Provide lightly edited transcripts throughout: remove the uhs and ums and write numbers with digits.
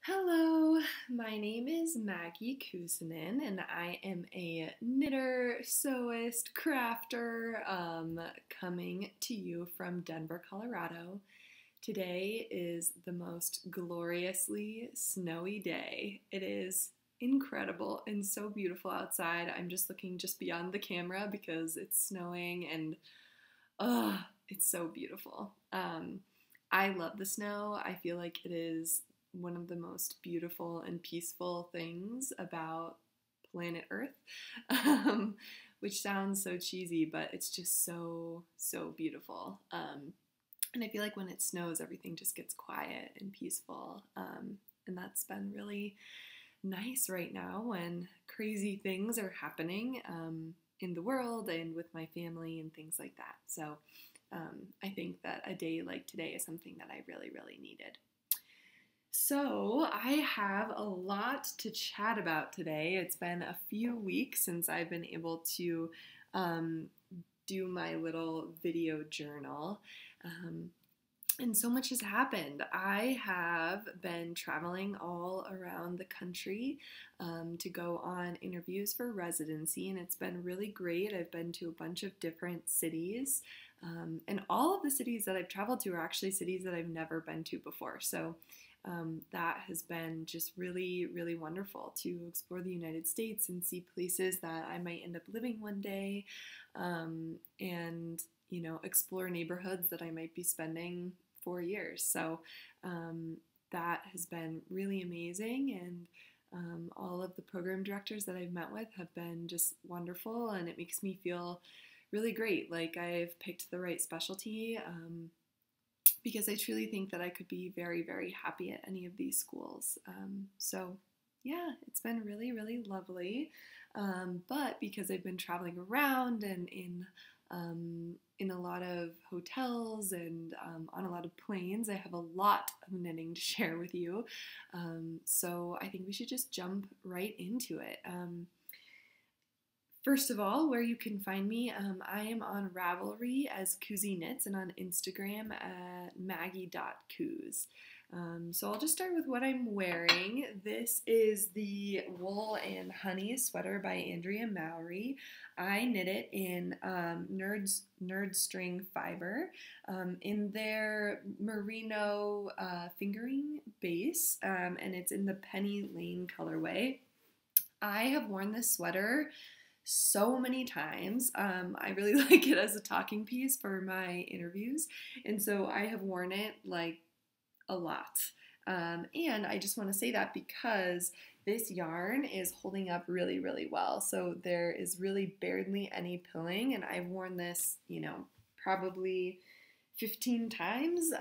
Hello, my name is Maggie Kuusinen, and I am a knitter, sewist, crafter, coming to you from Denver, Colorado. Today is the most gloriously snowy day. It is incredible and so beautiful outside. I'm just looking just beyond the camera because it's snowing and it's so beautiful. I love the snow. I feel like it is one of the most beautiful and peaceful things about planet Earth, which sounds so cheesy, but it's just so beautiful. And I feel like when it snows, everything just gets quiet and peaceful, and that's been really nice right now when crazy things are happening in the world and with my family and things like that. So I think that a day like today is something that I really needed. So I have a lot to chat about today. It's been a few weeks since I've been able to do my little video journal. And so much has happened. I have been traveling all around the country to go on interviews for residency, and it's been really great. I've been to a bunch of different cities, and all of the cities that I've traveled to are actually cities that I've never been to before. So that has been just really wonderful to explore the United States and see places that I might end up living one day, and explore neighborhoods that I might be spending 4 years. So that has been really amazing, and all of the program directors that I've met with have been just wonderful, and it makes me feel really great, like I've picked the right specialty, because I truly think that I could be very happy at any of these schools. So yeah, it's been really lovely. But because I've been traveling around and in a lot of hotels and on a lot of planes, I have a lot of knitting to share with you. So I think we should just jump right into it. First of all, where you can find me, I am on Ravelry as KuusiKnits and on Instagram at maggie.coos. So I'll just start with what I'm wearing. This is the Wool and Honey sweater by Andrea Mowry. I knit it in Nerd String fiber in their merino fingering base, and it's in the Penny Lane colorway. I have worn this sweater so many times. I really like it as a talking piece for my interviews, and so I have worn it like a lot. And I just want to say that because this yarn is holding up really well. So there is really barely any pilling, and I've worn this, probably 15 times,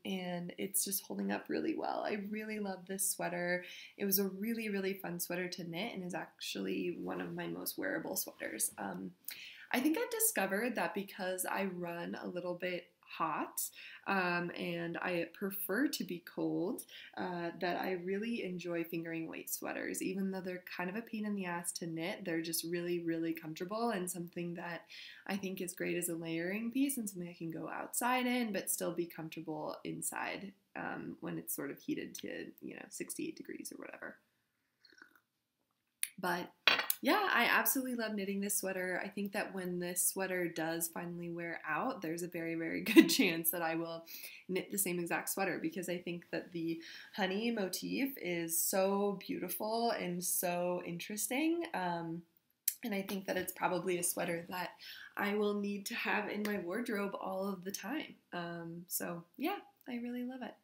and it's just holding up really well. I really love this sweater. It was a really fun sweater to knit and is actually one of my most wearable sweaters. I think I discovered that because I run a little bit hot, and I prefer to be cold, that I really enjoy fingering weight sweaters. Even though they're kind of a pain in the ass to knit, they're just really comfortable, and something that I think is great as a layering piece and something I can go outside in but still be comfortable inside when it's sort of heated to 68 degrees or whatever. But yeah, I absolutely love knitting this sweater. I think that when this sweater does finally wear out, there's a very good chance that I will knit the same exact sweater, because I think that the honey motif is so beautiful and so interesting. And I think that it's probably a sweater that I will need to have in my wardrobe all of the time. So yeah, I really love it.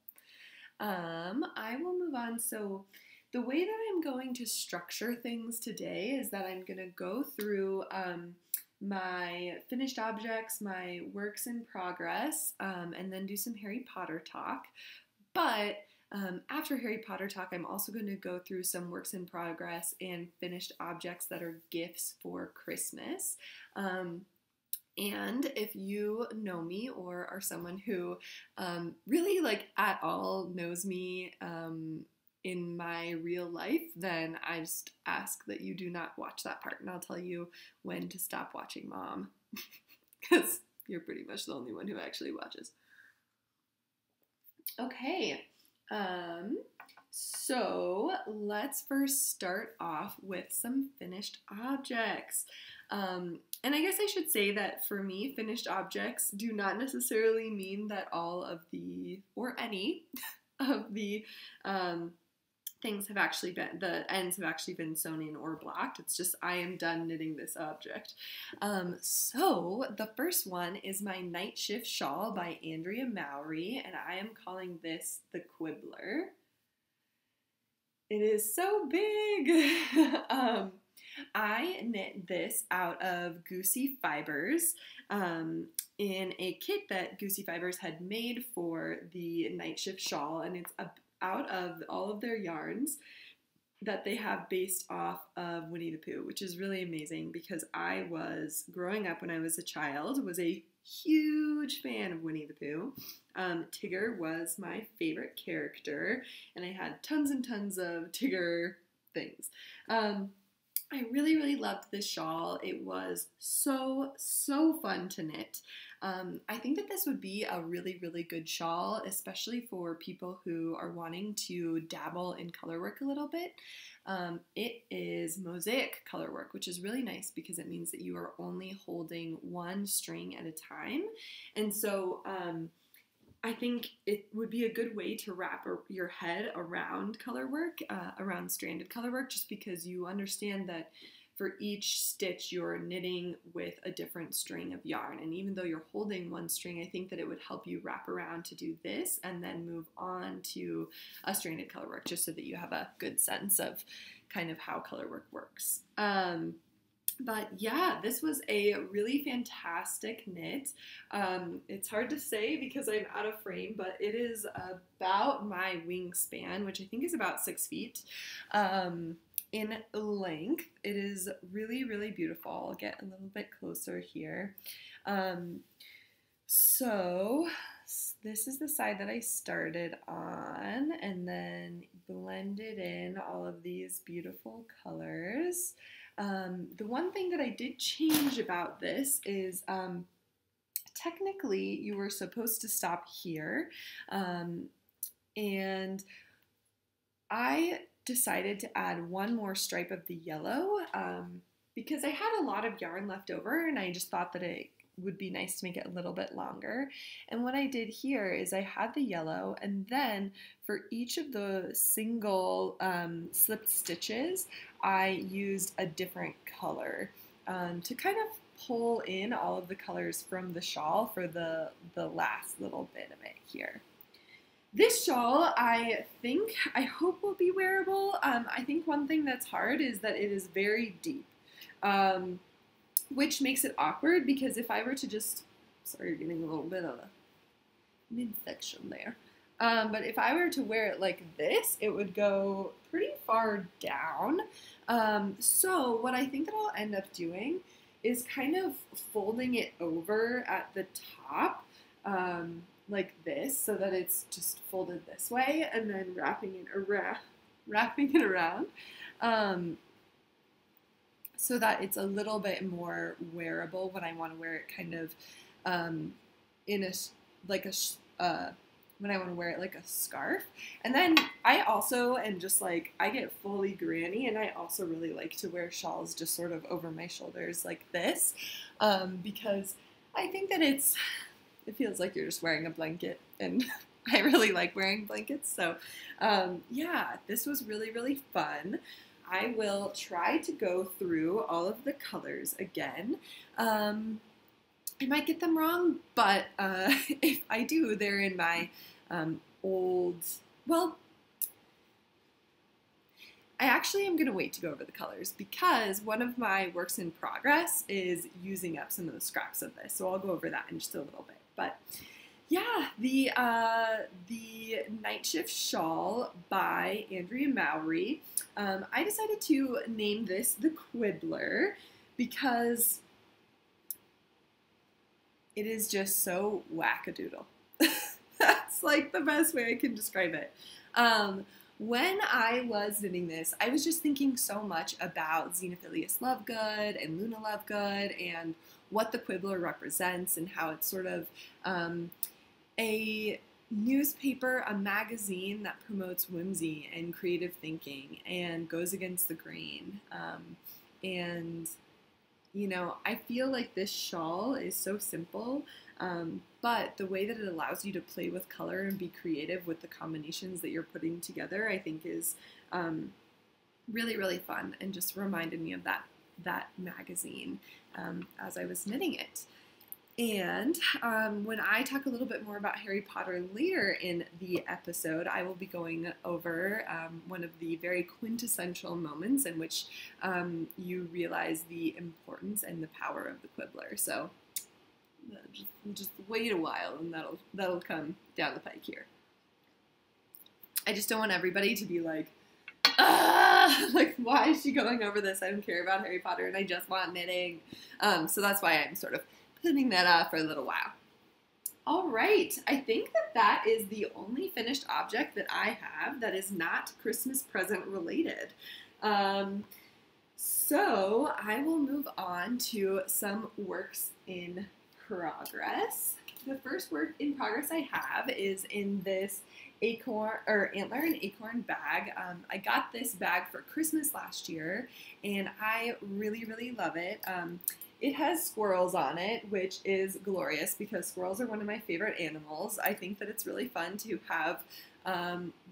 I will move on. So the way that I'm going to structure things today is that I'm going to go through my finished objects, my works in progress, and then do some Harry Potter talk. But after Harry Potter talk, I'm also going to go through some works in progress and finished objects that are gifts for Christmas. And if you know me or are someone who really at all knows me in my real life, then I just ask that you do not watch that part, and I'll tell you when to stop watching Mom, because you're pretty much the only one who actually watches. Okay, So let's first start off with some finished objects. And I guess I should say that for me, finished objects do not necessarily mean that all of the, or any of the things have actually been, the ends have actually been sewn in or blocked. It's just I am done knitting this object. So the first one is my Nightshift shawl by Andrea Mowry, and I am calling this the Quibbler. It is so big! I knit this out of Goosey fibers in a kit that Goosey Fibers had made for the Nightshift shawl, and it's out of all of their yarns that they have based off of Winnie the Pooh, which is really amazing because I was, growing up when I was a child, was a huge fan of Winnie the Pooh. Tigger was my favorite character, and I had tons and tons of Tigger things. I really, really loved this shawl. It was so, so fun to knit. I think that this would be a really, really good shawl, especially for people who are wanting to dabble in color work a little bit. It is mosaic color work, which is really nice because it means that you are only holding one string at a time. And so I think it would be a good way to wrap your head around color work, around stranded color work, just because you understand that for each stitch you're knitting with a different string of yarn. And even though you're holding one string, I think that it would help you wrap around to do this and then move on to a stranded color work, just so that you have a good sense of kind of how color work works. But yeah, this was a really fantastic knit. It's hard to say because I'm out of frame, but it is about my wingspan, which I think is about 6 feet in length. It is really, really beautiful. I'll get a little bit closer here. So this is the side that I started on and then blended in all of these beautiful colors. The one thing that I did change about this is technically you were supposed to stop here, and I decided to add one more stripe of the yellow because I had a lot of yarn left over and I just thought that it would be nice to make it a little bit longer. And what I did here is I had the yellow, and then for each of the single slipped stitches, I used a different color to kind of pull in all of the colors from the shawl for the last little bit of it here. This shawl, I hope will be wearable. I think one thing that's hard is that it is very deep. Which makes it awkward because if I were to just, sorry, you're getting a little bit of a midsection there. But if I were to wear it like this, it would go pretty far down. So what I think that I'll end up doing is kind of folding it over at the top like this, so that it's just folded this way, and then wrapping it around. So that it's a little bit more wearable when I want to wear it kind of when I want to wear it like a scarf. And then I also am just like, I get fully granny, and I also really like to wear shawls just sort of over my shoulders like this because I think that it feels like you're just wearing a blanket, and I really like wearing blankets. So yeah, this was really, really fun. I will try to go through all of the colors again. I might get them wrong, but if I do, they're in my well, I actually am going to wait to go over the colors because one of my works in progress is using up some of the scraps of this, so I'll go over that in just a little bit. But yeah, the Nightshift shawl by Andrea Mowry. I decided to name this the Quibbler because it is just so wackadoodle. That's like the best way I can describe it. When I was knitting this, I was just thinking so much about Xenophilius Lovegood and Luna Lovegood and what the Quibbler represents and how it's sort of a newspaper, a magazine that promotes whimsy and creative thinking and goes against the grain. And you know, I feel like this shawl is so simple, but the way that it allows you to play with color and be creative with the combinations that you're putting together, I think is really, really fun, and just reminded me of that magazine as I was knitting it. And when I talk a little bit more about Harry Potter later in the episode, I will be going over one of the very quintessential moments in which you realize the importance and the power of the Quibbler. So just wait a while, and that'll come down the pike here. I just don't want everybody to be like, ah, like, why is she going over this? I don't care about Harry Potter and I just want knitting. So that's why I'm sort of putting that off for a little while. All right, I think that is the only finished object that I have that is not Christmas present related. So I will move on to some works in progress. The first work in progress I have is in this antler and acorn bag. I got this bag for Christmas last year, and I really, really love it. It has squirrels on it, which is glorious because squirrels are one of my favorite animals. I think that it's really fun to have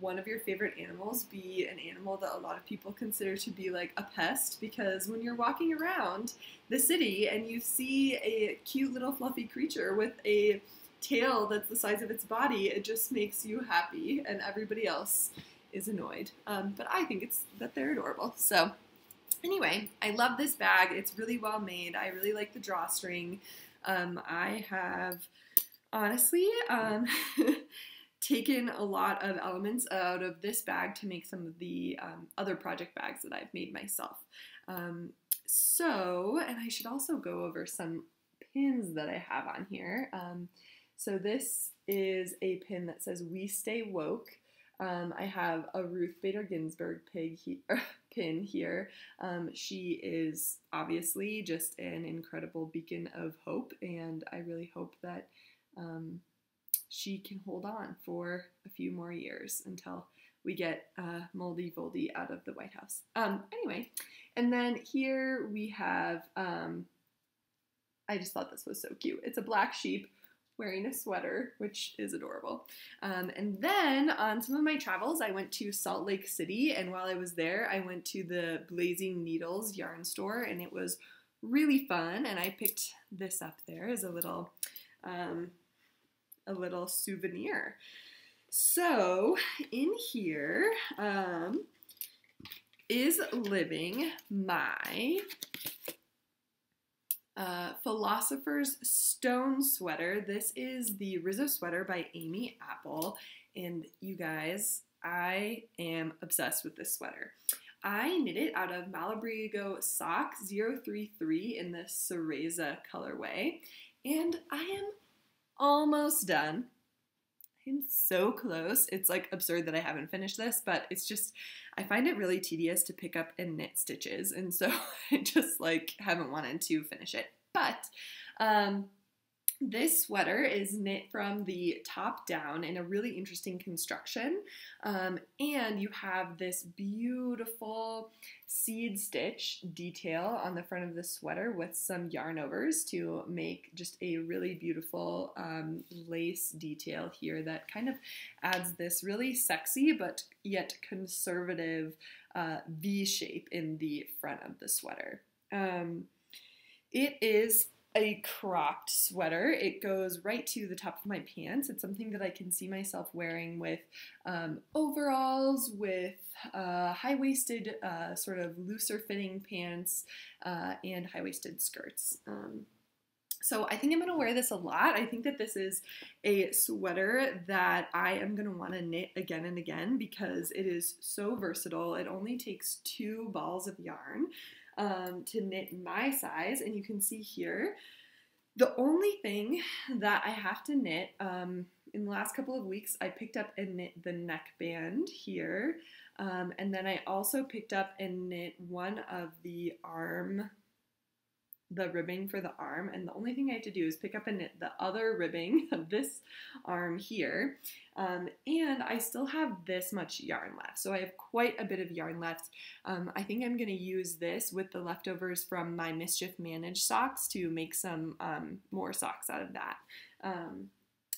one of your favorite animals be an animal that a lot of people consider to be like a pest, because when you're walking around the city and you see a cute little fluffy creature with a tail that's the size of its body, it just makes you happy and everybody else is annoyed. But I think that they're adorable. So anyway, I love this bag. It's really well made. I really like the drawstring. I have honestly taken a lot of elements out of this bag to make some of the other project bags that I've made myself. And I should also go over some pins that I have on here. So this is a pin that says "We Stay Woke." I have a Ruth Bader Ginsburg pin here. She is obviously just an incredible beacon of hope, and I really hope that she can hold on for a few more years until we get Moldy Voldy out of the White House. Anyway, and then here we have, I just thought this was so cute. It's a black sheep wearing a sweater, which is adorable. And then on some of my travels, I went to Salt Lake City, and while I was there, I went to the Blazing Needles yarn store, and it was really fun, and I picked this up there as a little souvenir. So in here is living my Philosopher's Stone Sweater. This is the Rizzo sweater by Amy Appel, and you guys, I am obsessed with this sweater. I knit it out of Malabrigo Sock 033 in the Cereza colorway, and I am almost done. I'm so close. It's like absurd that I haven't finished this, but it's just, I find it really tedious to pick up and knit stitches, and so I just like haven't wanted to finish it. But this sweater is knit from the top down in a really interesting construction, and you have this beautiful seed stitch detail on the front of the sweater with some yarn overs to make just a really beautiful lace detail here that kind of adds this really sexy but yet conservative V shape in the front of the sweater. It is a cropped sweater. It goes right to the top of my pants. It's something that I can see myself wearing with overalls, with high-waisted sort of looser fitting pants and high-waisted skirts. So I think I'm going to wear this a lot. I think that this is a sweater that I am going to want to knit again and again because it is so versatile. It only takes 2 balls of yarn to knit my size, and you can see here the only thing that I have to knit in the last couple of weeks, I picked up and knit the neckband here, and then I also picked up and knit one of the arm the ribbing for the arm, and the only thing I have to do is pick up and knit the other ribbing of this arm here, and I still have this much yarn left, so I have quite a bit of yarn left. I think I'm going to use this with the leftovers from my Mischief Managed socks to make some more socks out of that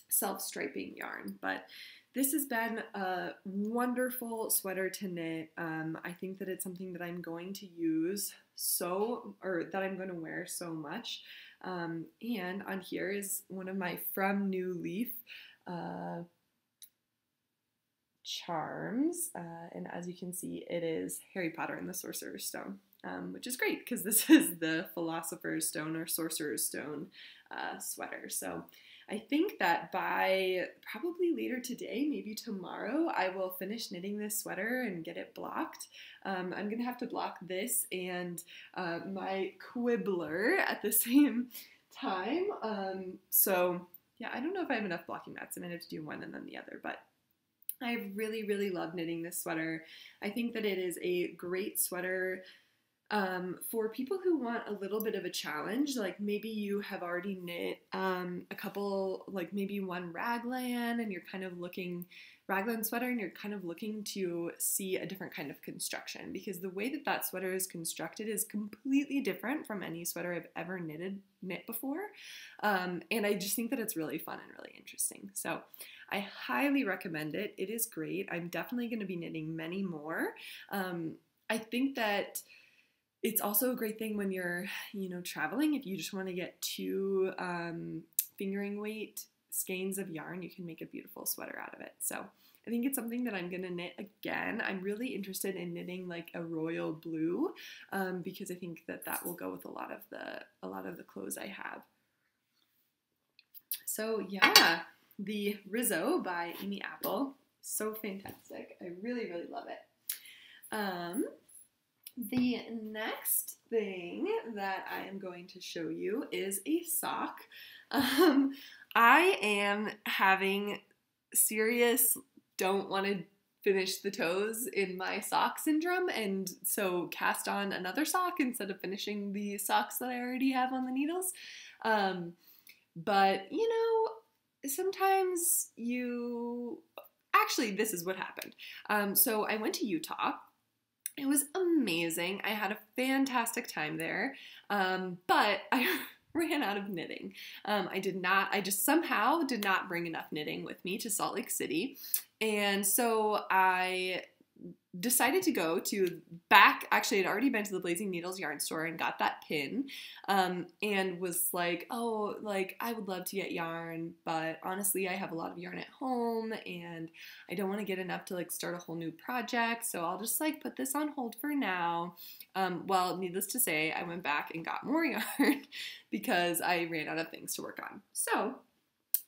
self-striping yarn. But this has been a wonderful sweater to knit. I think that it's something that I'm going to use that I'm going to wear so much. And on here is one of my From New Leaf charms. And as you can see, it is Harry Potter and the Sorcerer's Stone, which is great because this is the Philosopher's Stone or Sorcerer's Stone sweater. So I think that by probably later today, maybe tomorrow, I will finish knitting this sweater and get it blocked. I'm going to have to block this and my Quibbler at the same time. So yeah, I don't know if I have enough blocking mats. I might have to do one and then the other, but I really, really love knitting this sweater. I think that it is a great sweater for people who want a little bit of a challenge. Like maybe you have already knit a couple, like maybe one raglan and you're kind of looking, raglan sweater, and you're kind of looking to see a different kind of construction, because the way that that sweater is constructed is completely different from any sweater I've ever knit before. And I just think that it's really fun and really interesting. So I highly recommend it. It is great. I'm definitely going to be knitting many more. I think that it's also a great thing when you're, traveling. If you just want to get 2 fingering weight skeins of yarn, you can make a beautiful sweater out of it. So I think it's something that I'm going to knit again. I'm really interested in knitting like a royal blue because I think that that will go with a lot of the clothes I have. So yeah, the Rizzo by Amy Appel, so fantastic. I really, really love it. The next thing that I am going to show you is a sock. I am having serious don't want to finish the toes in my sock syndrome, and so cast on another sock instead of finishing the socks that I already have on the needles. But sometimes actually, this is what happened. So I went to Utah. It was amazing. I had a fantastic time there, but I ran out of knitting. I just somehow did not bring enough knitting with me to Salt Lake City, and so I decided to go actually I'd already been to the Blazing Needles yarn store and got that pin, and was like, oh, like I would love to get yarn, but honestly I have a lot of yarn at home and I don't want to get enough to like start a whole new project, so I'll just like put this on hold for now. Well, needless to say, I went back and got more yarn because I ran out of things to work on. So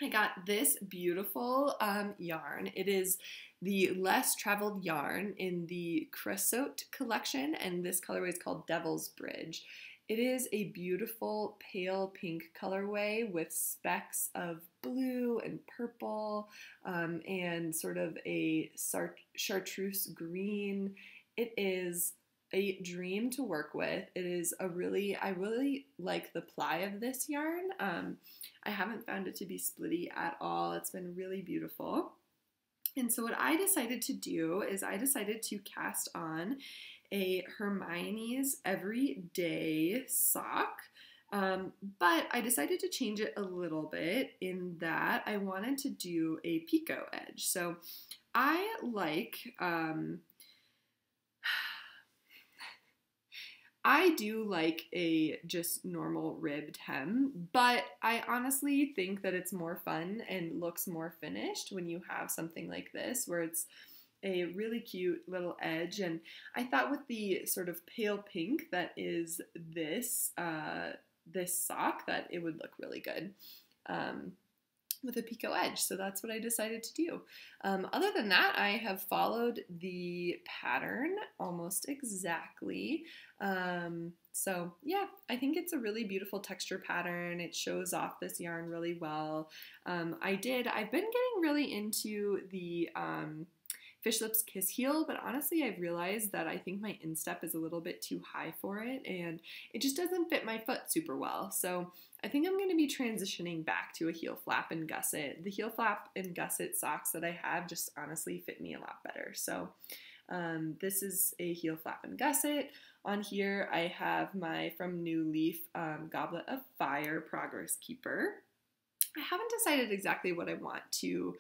I got this beautiful yarn. It is the less traveled yarn in the Creosote collection, and this colorway is called Devil's Bridge. It is a beautiful pale pink colorway with specks of blue and purple and sort of a chartreuse green. It is a dream to work with. It is I really like the ply of this yarn. I haven't found it to be splitty at all. It's been really beautiful. And so what I decided to do is I decided to cast on a Hermione's Everyday sock, but I decided to change it a little bit in that I wanted to do a picot edge. So I do like a just normal ribbed hem, but I honestly think that it's more fun and looks more finished when you have something like this where it's a really cute little edge. And I thought with the sort of pale pink that is this sock that it would look really good with a picot edge, so that's what I decided to do. Other than that, I have followed the pattern almost exactly. So yeah, I think it's a really beautiful texture pattern. It shows off this yarn really well. I've been getting really into the Fish Lips Kiss Heel, but honestly I've realized that I think my instep is a little bit too high for it, and it just doesn't fit my foot super well. So I think I'm going to be transitioning back to a heel flap and gusset. The heel flap and gusset socks that I have just honestly fit me a lot better. So this is a heel flap and gusset. On here I have my from New Leaf Goblet of Fire Progress Keeper. I haven't decided exactly what I want to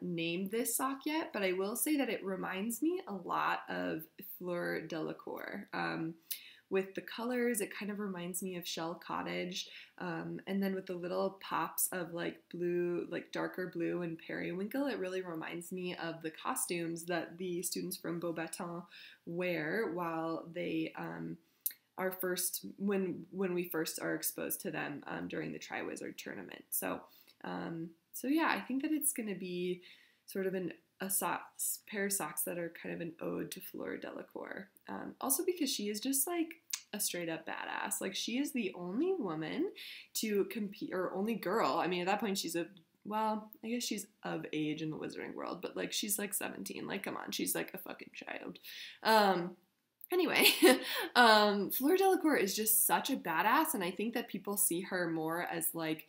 name this sock yet, but I will say that it reminds me a lot of Fleur Delacour. With the colors, it kind of reminds me of Shell Cottage, and then with the little pops of like blue, like darker blue and periwinkle, it really reminds me of the costumes that the students from Beauxbatons wear while they are first, when we first are exposed to them during the Triwizard tournament. So yeah, I think that it's going to be sort of a pair of socks that are kind of an ode to Fleur Delacour. Also because she is just like a straight up badass. Like she is the only woman to compete, or only girl. I mean, at that point she's well, I guess she's of age in the wizarding world, but like she's like 17. Like, come on, she's like a fucking child. Anyway, Fleur Delacour is just such a badass, and I think that people see her more as like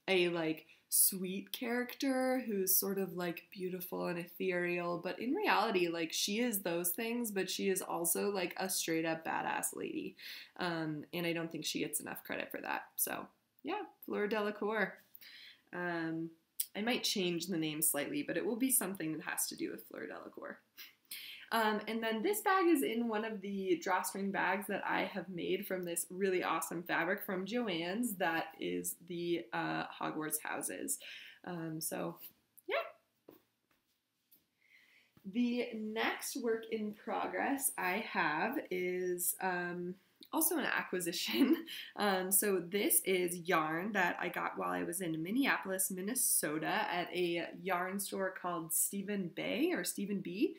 a like sweet character who's sort of like beautiful and ethereal, but in reality, like she is those things, but she is also like a straight up badass lady, and I don't think she gets enough credit for that. So yeah, Fleur Delacour. I might change the name slightly, but it will be something that has to do with Fleur Delacour. And then this bag is in one of the drawstring bags that I have made from this really awesome fabric from Joann's that is the Hogwarts houses. So yeah. The next work in progress I have is also an acquisition. So this is yarn that I got while I was in Minneapolis, Minnesota at a yarn store called Stephen Bay or Stephen B.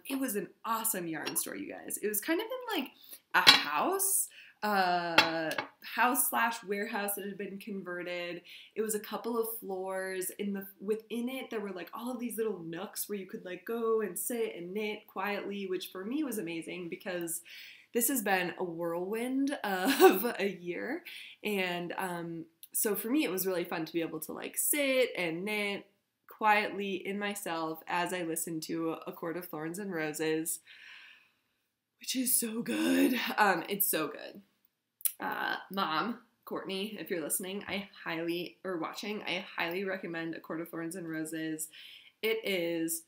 It was an awesome yarn store, you guys. It was kind of in like a house slash warehouse that had been converted. It was a couple of floors. Within it, there were like all of these little nooks where you could like go and sit and knit quietly, which for me was amazing because this has been a whirlwind of a year. And so for me, it was really fun to be able to like sit and knit quietly in myself as I listened to A Court of Thorns and Roses, which is so good. It's so good. Mom, Courtney, if you're listening, I highly recommend A Court of Thorns and Roses. It is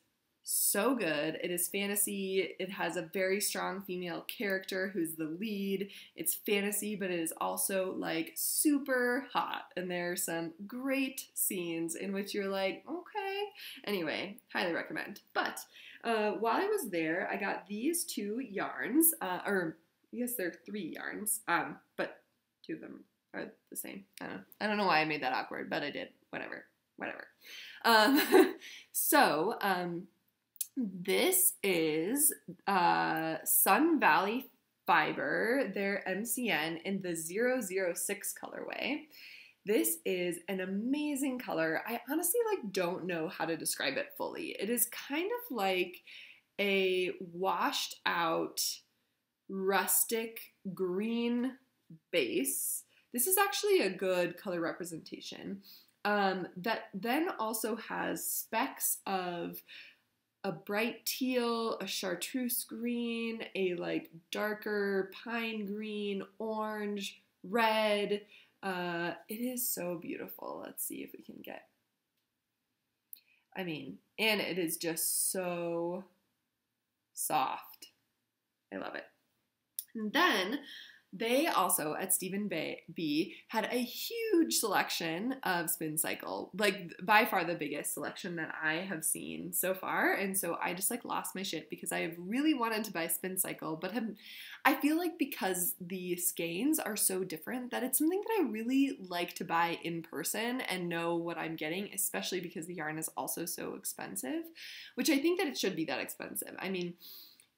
so good. It is fantasy. It has a very strong female character who's the lead. It's fantasy, but it is also like super hot. And there are some great scenes in which you're like, okay. Anyway, highly recommend. But while I was there, I got these two yarns, or I guess they're 3 yarns, but 2 of them are the same. I don't know why I made that awkward, but I did. Whatever. This is Sun Valley Fiber, their MCN in the 006 colorway. This is an amazing color. I honestly don't know how to describe it fully. It is kind of like a washed out rustic green base. This is actually a good color representation that then also has specks of a bright teal, a chartreuse green, a darker pine green, orange, red. It is so beautiful. Let's see if we can get, and it is just so soft. I love it. And then they also, at Stephen B, had a huge selection of Spincycle, by far the biggest selection that I have seen so far. And so I just lost my shit because I have really wanted to buy Spincycle, but I feel like because the skeins are so different that it's something that I really like to buy in person and know what I'm getting, especially because the yarn is also so expensive, which I think that it should be that expensive.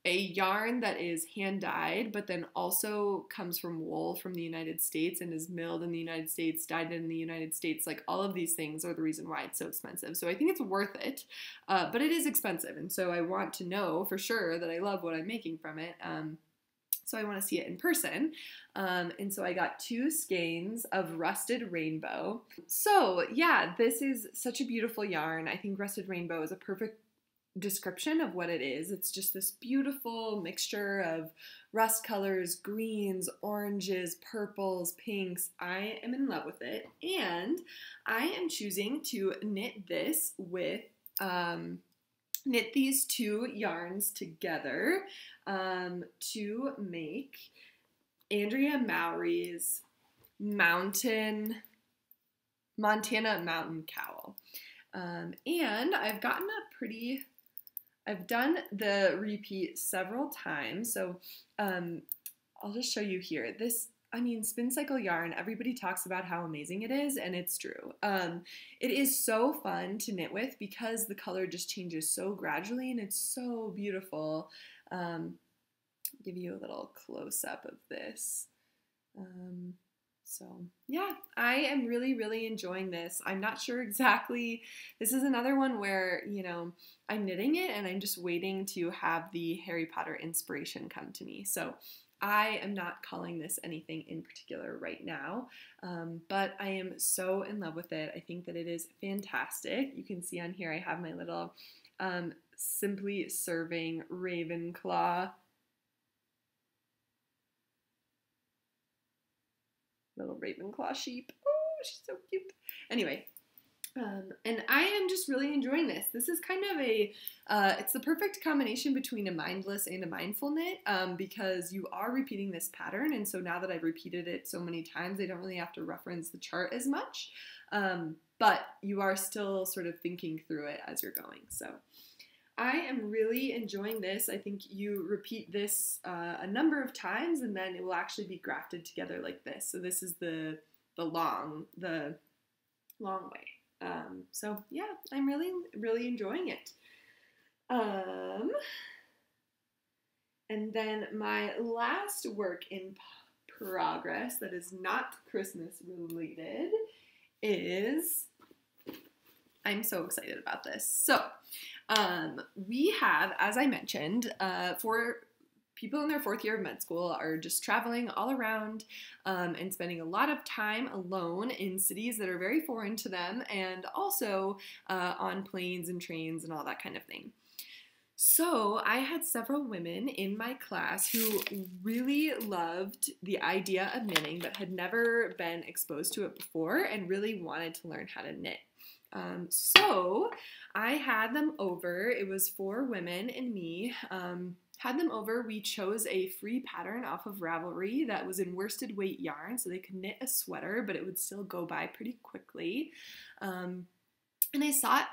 a yarn that is hand dyed, but then also comes from wool from the United States and is milled in the United States, dyed in the United States. Like, all of these things are the reason why it's so expensive. So I think it's worth it, but it is expensive. And so I want to know for sure that I love what I'm making from it. So I want to see it in person. And so I got 2 skeins of Rusted Rainbow. So yeah, this is such a beautiful yarn. I think Rusted Rainbow is a perfect description of what it is. It's just this beautiful mixture of rust colors, greens, oranges, purples, pinks. I am in love with it. And I am choosing to knit this with, knit these 2 yarns together to make Andrea Mowry's Montana Mountain Cowl. And I've gotten I've done the repeat several times, so I'll just show you here. This, I mean, Spincycle yarn, everybody talks about how amazing it is, and it's true. It is so fun to knit with because the color just changes so gradually, and it's so beautiful. Give you a little close-up of this. So yeah, I am really, really enjoying this. I'm not sure exactly, this is another one where, you know, I'm knitting it and I'm just waiting to have the Harry Potter inspiration come to me. So I am not calling this anything in particular right now, but I am so in love with it. I think that it is fantastic. You can see on here I have my little Simply Serving Ravenclaw little Ravenclaw sheep. Oh, she's so cute. Anyway, and I am just really enjoying this. This is kind of a, it's the perfect combination between a mindless and a mindful knit, because you are repeating this pattern, and so now that I've repeated it so many times, I don't really have to reference the chart as much, but you are still sort of thinking through it as you're going. So I am really enjoying this. I think you repeat this a number of times and then it will actually be grafted together like this. So this is the long way. So yeah, I'm really, really enjoying it. And then my last work in progress that is not Christmas related is, I'm so excited about this. So we have, as I mentioned, for people in their 4th year of med school are just traveling all around and spending a lot of time alone in cities that are very foreign to them, and also on planes and trains and all that kind of thing. So I had several women in my class who really loved the idea of knitting but had never been exposed to it before and really wanted to learn how to knit. So I had them over. It was 4 women and me. Had them over. We chose a free pattern off of Ravelry that was in worsted weight yarn, so they could knit a sweater, but it would still go by pretty quickly. And I sat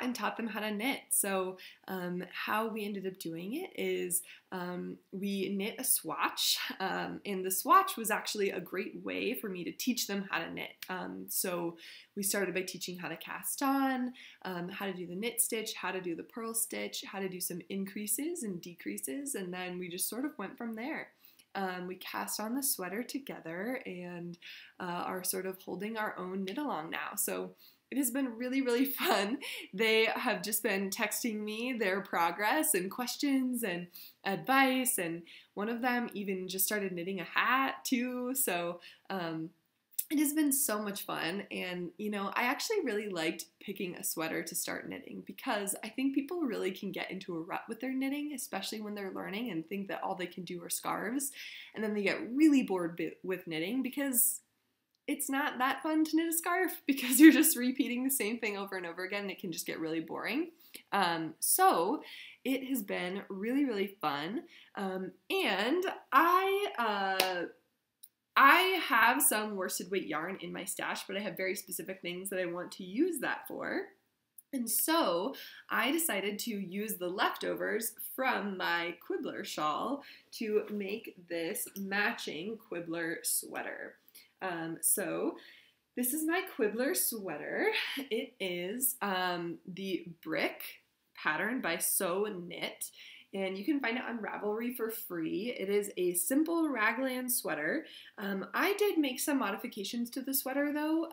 and taught them how to knit. So how we ended up doing it is we knit a swatch, and the swatch was actually a great way for me to teach them how to knit. So we started by teaching how to cast on, how to do the knit stitch, how to do the purl stitch, how to do some increases and decreases, and then we just sort of went from there. We cast on the sweater together and are sort of holding our own knit along now. So it has been really, really fun. They have just been texting me their progress and questions and advice, and one of them even just started knitting a hat too. So it has been so much fun, and you know, I actually really liked picking a sweater to start knitting because I think people really can get into a rut with their knitting, especially when they're learning and think that all they can do are scarves, and then they get really bored with knitting because it's not that fun to knit a scarf because you're just repeating the same thing over and over again, and it can just get really boring. So it has been really, really fun. And I have some worsted weight yarn in my stash, but I have very specific things that I want to use that for. And so I decided to use the leftovers from my Quibbler shawl to make this matching Quibbler sweater. So this is my Quibbler sweater. It is the brick pattern by SoKnit. and you can find it on Ravelry for free. It is a simple raglan sweater. I did make some modifications to the sweater though.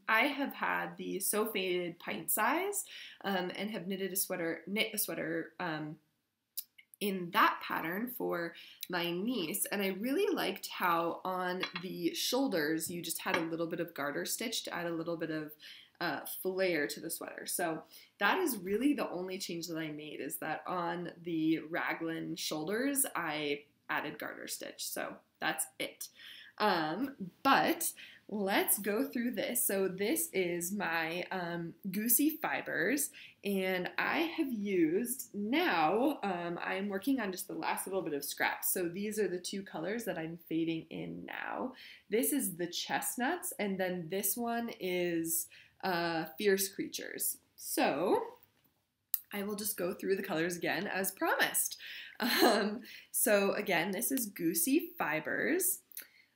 I have had the So Faded pint size and have knit a sweater in that pattern for my niece, and I really liked how on the shoulders you just had a little bit of garter stitch to add a little bit of flare to the sweater. So that is really the only change that I made, is that on the raglan shoulders I added garter stitch. So that's it. But let's go through this. So this is my Goosey fibers, and I have used now, I'm working on just the last little bit of scraps. So these are the two colors that I'm fading in now. This is the Chestnuts, and then this one is Fierce Creatures. So I will just go through the colors again as promised. So again, this is Goosey fibers.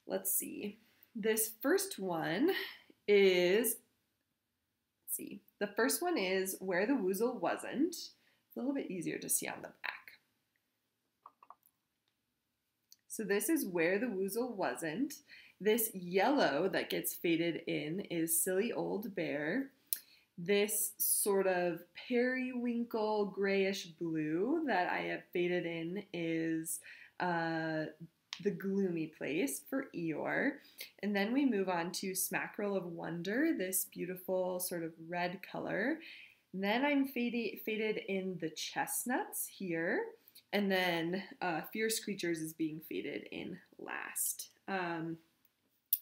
Let's see. This first one is, let's see, the first one is Where the Woozle Wasn't. It's a little bit easier to see on the back. So this is Where the Woozle Wasn't. This yellow that gets faded in is Silly Old Bear. This sort of periwinkle grayish blue that I have faded in is the Gloomy Place for Eeyore. And then we move on to Smackeral of Wonder, this beautiful sort of red color. And then I'm faded in the Chestnuts here. And then Fierce Creatures is being faded in last.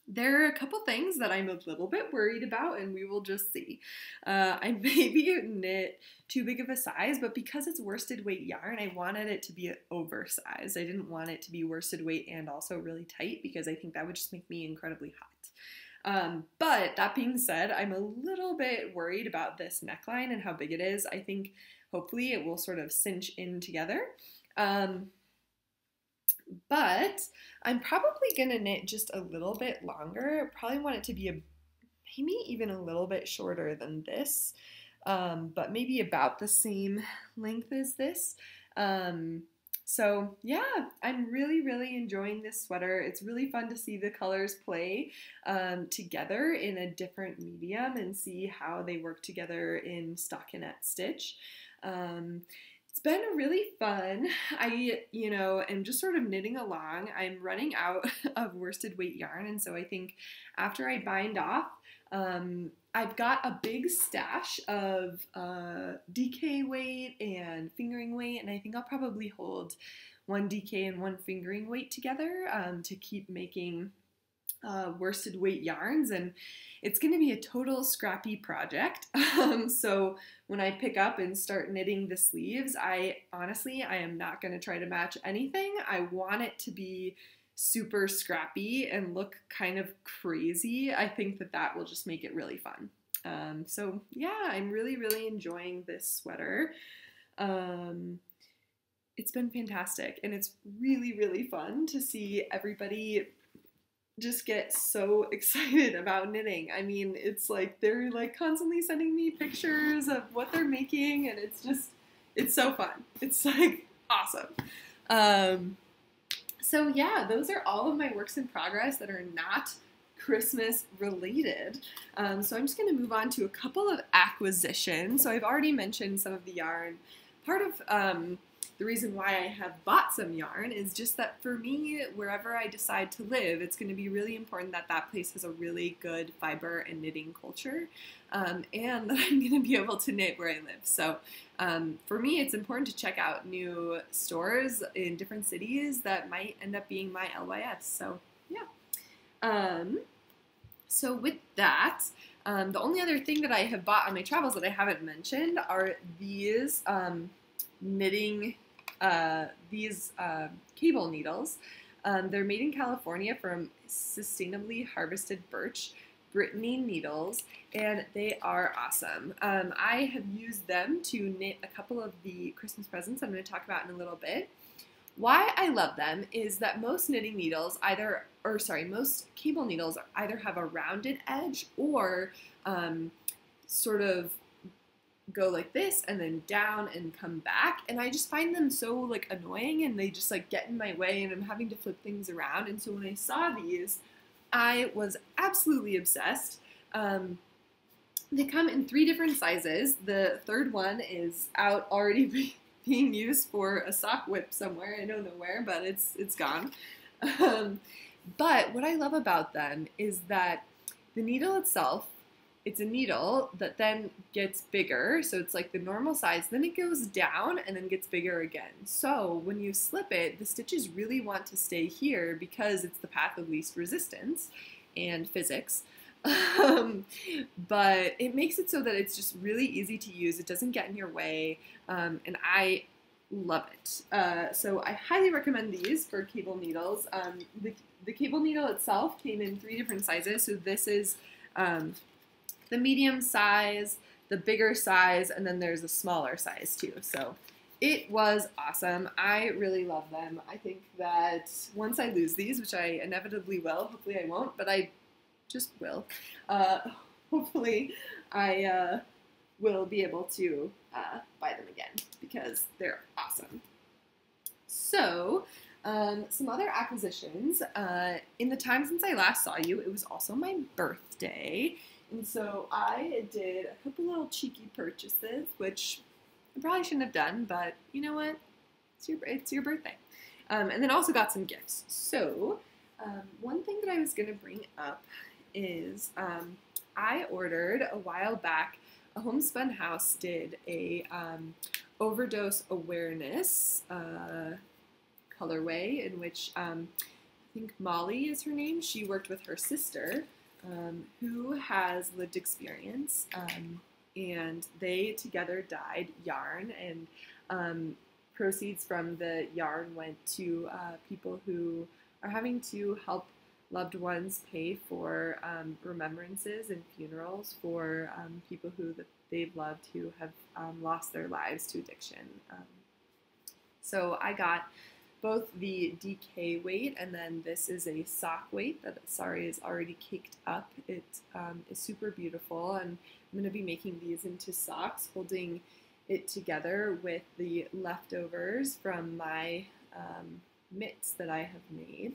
There are a couple things that I'm a little bit worried about, and we will just see. I maybe knit too big of a size, but because it's worsted weight yarn, I wanted it to be oversized. I didn't want it to be worsted weight and also really tight, because I think that would just make me incredibly hot. But that being said, I'm a little bit worried about this neckline and how big it is. I think hopefully it will sort of cinch in together. But I'm probably going to knit just a little bit longer. I probably want it to be maybe even a little bit shorter than this, but maybe about the same length as this. So yeah, I'm really, really enjoying this sweater. It's really fun to see the colors play together in a different medium and see how they work together in stockinette stitch. It's been really fun. I, am just sort of knitting along. I'm running out of worsted weight yarn, and so I think after I bind off, I've got a big stash of DK weight and fingering weight, and I think I'll probably hold one DK and one fingering weight together to keep making worsted weight yarns, and it's going to be a total scrappy project. So when I pick up and start knitting the sleeves, I am not going to try to match anything. I want it to be super scrappy and look kind of crazy. I think that will just make it really fun. So yeah, I'm really, really enjoying this sweater. It's been fantastic, and it's really, really fun to see everybody just get so excited about knitting. I mean, it's like they're like constantly sending me pictures of what they're making, and it's so fun. It's like awesome. So yeah, those are all of my works in progress that are not Christmas related. So I'm just going to move on to a couple of acquisitions. So I've already mentioned some of the yarn. Part of the reason why I have bought some yarn is just that for me, wherever I decide to live, it's going to be really important that that place has a really good fiber and knitting culture, and that I'm going to be able to knit where I live. So for me, it's important to check out new stores in different cities that might end up being my LYS. So yeah. So with that, the only other thing that I have bought on my travels that I haven't mentioned are these knitting cable needles. They're made in California from sustainably harvested birch, Brittany needles, and they are awesome. I have used them to knit a couple of the Christmas presents I'm going to talk about in a little bit. Why I love them is that most knitting needles most cable needles either have a rounded edge or sort of go like this and then down and come back, and I just find them so like annoying, and they just like get in my way, and I'm having to flip things around. And so when I saw these, I was absolutely obsessed. They come in 3 different sizes. The third one is out already being used for a sock whip somewhere. I don't know where, but it's gone. But what I love about them is that the needle itself, it's a needle that then gets bigger. So it's like the normal size, then it goes down and then gets bigger again. So when you slip it, the stitches really want to stay here because it's the path of least resistance and physics. But it makes it so that it's just really easy to use. It doesn't get in your way, and I love it. So I highly recommend these for cable needles. The cable needle itself came in 3 different sizes. So this is the medium size, the bigger size, and then there's a smaller size too. So it was awesome. I really love them. I think that once I lose these, which I inevitably will, hopefully I won't, but I just will. Hopefully I will be able to buy them again because they're awesome. So some other acquisitions. In the time since I last saw you, it was also my birthday. And so I did a couple little cheeky purchases, which I probably shouldn't have done, but you know what? It's your birthday. And then also got some gifts. So one thing that I was going to bring up is I ordered a while back, a Homespun House did a overdose awareness colorway in which I think Molly is her name. She worked with her sister who has lived experience, and they together dyed yarn, and proceeds from the yarn went to people who are having to help loved ones pay for remembrances and funerals for people who they've loved who have lost their lives to addiction. So I got both the DK weight, and then this is a sock weight that, sorry, is already caked up. It is super beautiful, and I'm going to be making these into socks, holding it together with the leftovers from my mitts that I have made.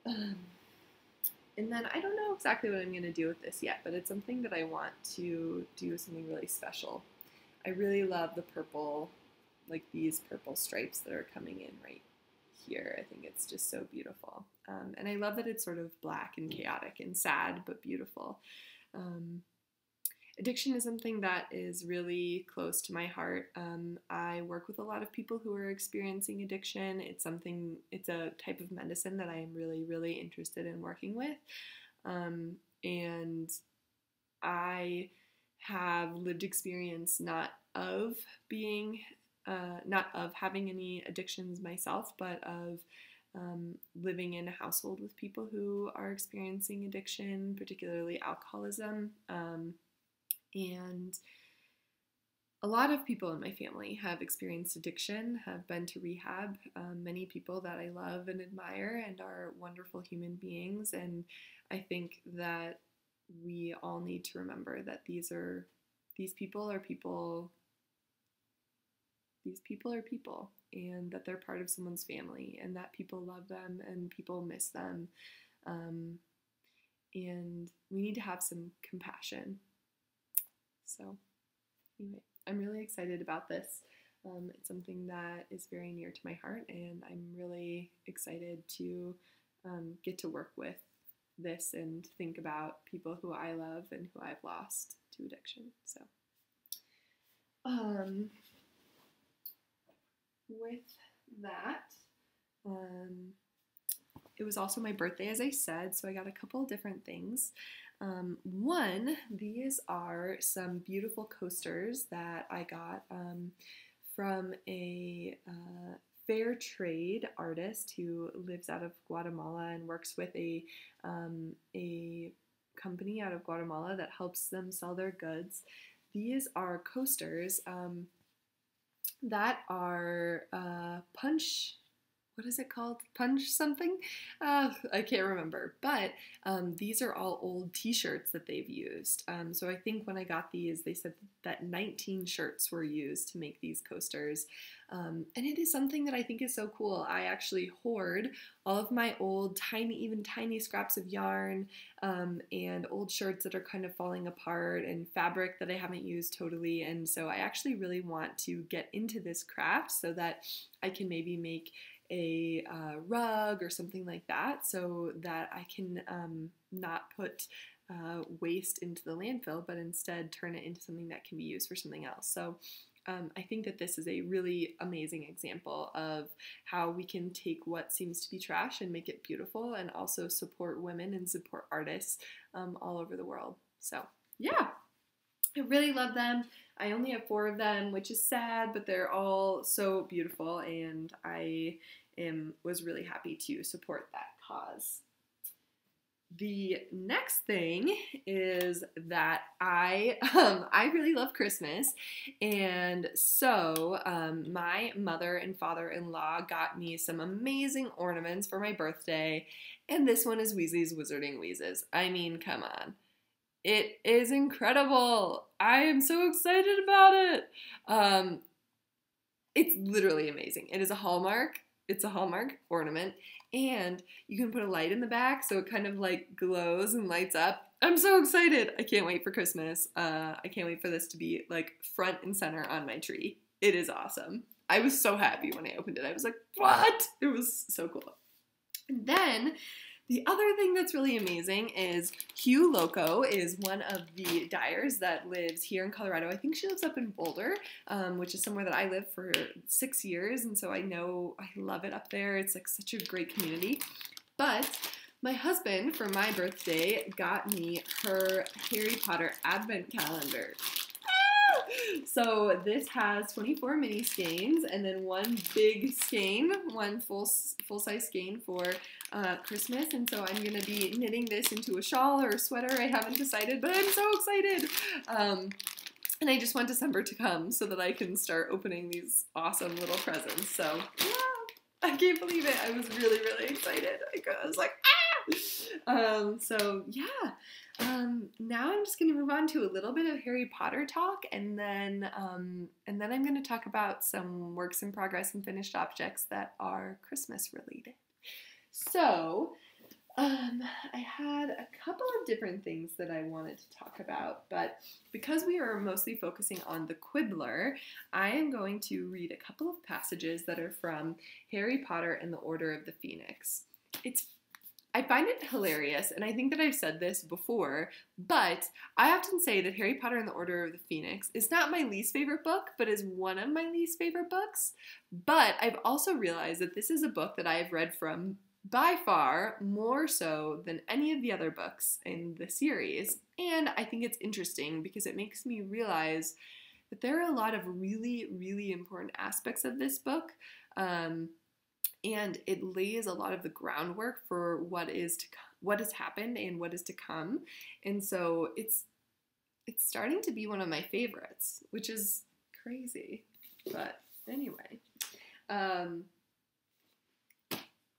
And then I don't know exactly what I'm going to do with this yet, but it's something that I want to do something really special. I really love the purple, like these purple stripes that are coming in right here. I think it's just so beautiful. And I love that it's sort of black and chaotic and sad, but beautiful. Addiction is something that is really close to my heart. I work with a lot of people who are experiencing addiction. It's a type of medicine that I am really, really interested in working with. And I have lived experience not of having any addictions myself, but of living in a household with people who are experiencing addiction, particularly alcoholism. And a lot of people in my family have experienced addiction, have been to rehab. Many people that I love and admire and are wonderful human beings. And I think that we all need to remember that these people are people, and that they're part of someone's family, and that people love them and people miss them. And we need to have some compassion. So anyway, I'm really excited about this. It's something that is very near to my heart, and I'm really excited to get to work with this and think about people who I love and who I've lost to addiction. So with that, it was also my birthday, as I said, so I got a couple different things. One, these are some beautiful coasters that I got from a fair trade artist who lives out of Guatemala and works with a company out of Guatemala that helps them sell their goods. These are coasters that are punch what is it called? Punch something? I can't remember. But these are all old t-shirts that they've used. So I think when I got these, they said that 19 shirts were used to make these coasters. And it is something that I think is so cool. I actually hoard all of my old even tiny scraps of yarn and old shirts that are kind of falling apart and fabric that I haven't used totally. And so I actually really want to get into this craft so that I can maybe make a rug or something like that, so that I can not put waste into the landfill, but instead turn it into something that can be used for something else. So I think that this is a really amazing example of how we can take what seems to be trash and make it beautiful, and also support women and support artists all over the world. So yeah, I really love them. I only have 4 of them, which is sad, but they're all so beautiful, and I was really happy to support that cause. The next thing is that I really love Christmas, and so my mother and father-in-law got me some amazing ornaments for my birthday, and this one is Weasley's Wizarding Wheezes. I mean, come on. It is incredible. I am so excited about it. It's literally amazing. It is a Hallmark. It's a Hallmark ornament, and you can put a light in the back so it kind of like glows and lights up. I'm so excited. I can't wait for Christmas. I can't wait for this to be like front and center on my tree. It is awesome. I was so happy when I opened it. I was like, what? It was so cool. And then the other thing that's really amazing is Hugh Loco is one of the dyers that lives here in Colorado. I think she lives up in Boulder, which is somewhere that I lived for 6 years, and so I love it up there. It's like such a great community. But my husband, for my birthday, got me her Harry Potter Advent Calendar. So this has 24 mini skeins and then one big skein, one full-size skein for Christmas. And so I'm going to be knitting this into a shawl or a sweater. I haven't decided, but I'm so excited. And I just want December to come so that I can start opening these awesome little presents. So yeah, I can't believe it. I was really, really excited. I was like, ah! So yeah. Now I'm just going to move on to a little bit of Harry Potter talk, and then I'm going to talk about some works in progress and finished objects that are Christmas related. So, I had a couple of different things that I wanted to talk about, but because we are mostly focusing on the Quibbler, I am going to read a couple of passages that are from Harry Potter and the Order of the Phoenix. I find it hilarious, and I think that I've said this before, but I often say that Harry Potter and the Order of the Phoenix is not my least favorite book, but is one of my least favorite books. But I've also realized that this is a book that I have read from by far more so than any of the other books in the series. And I think it's interesting because it makes me realize that there are a lot of really, really important aspects of this book. And it lays a lot of the groundwork for what has happened and what is to come. And so it's starting to be one of my favorites, which is crazy. But anyway,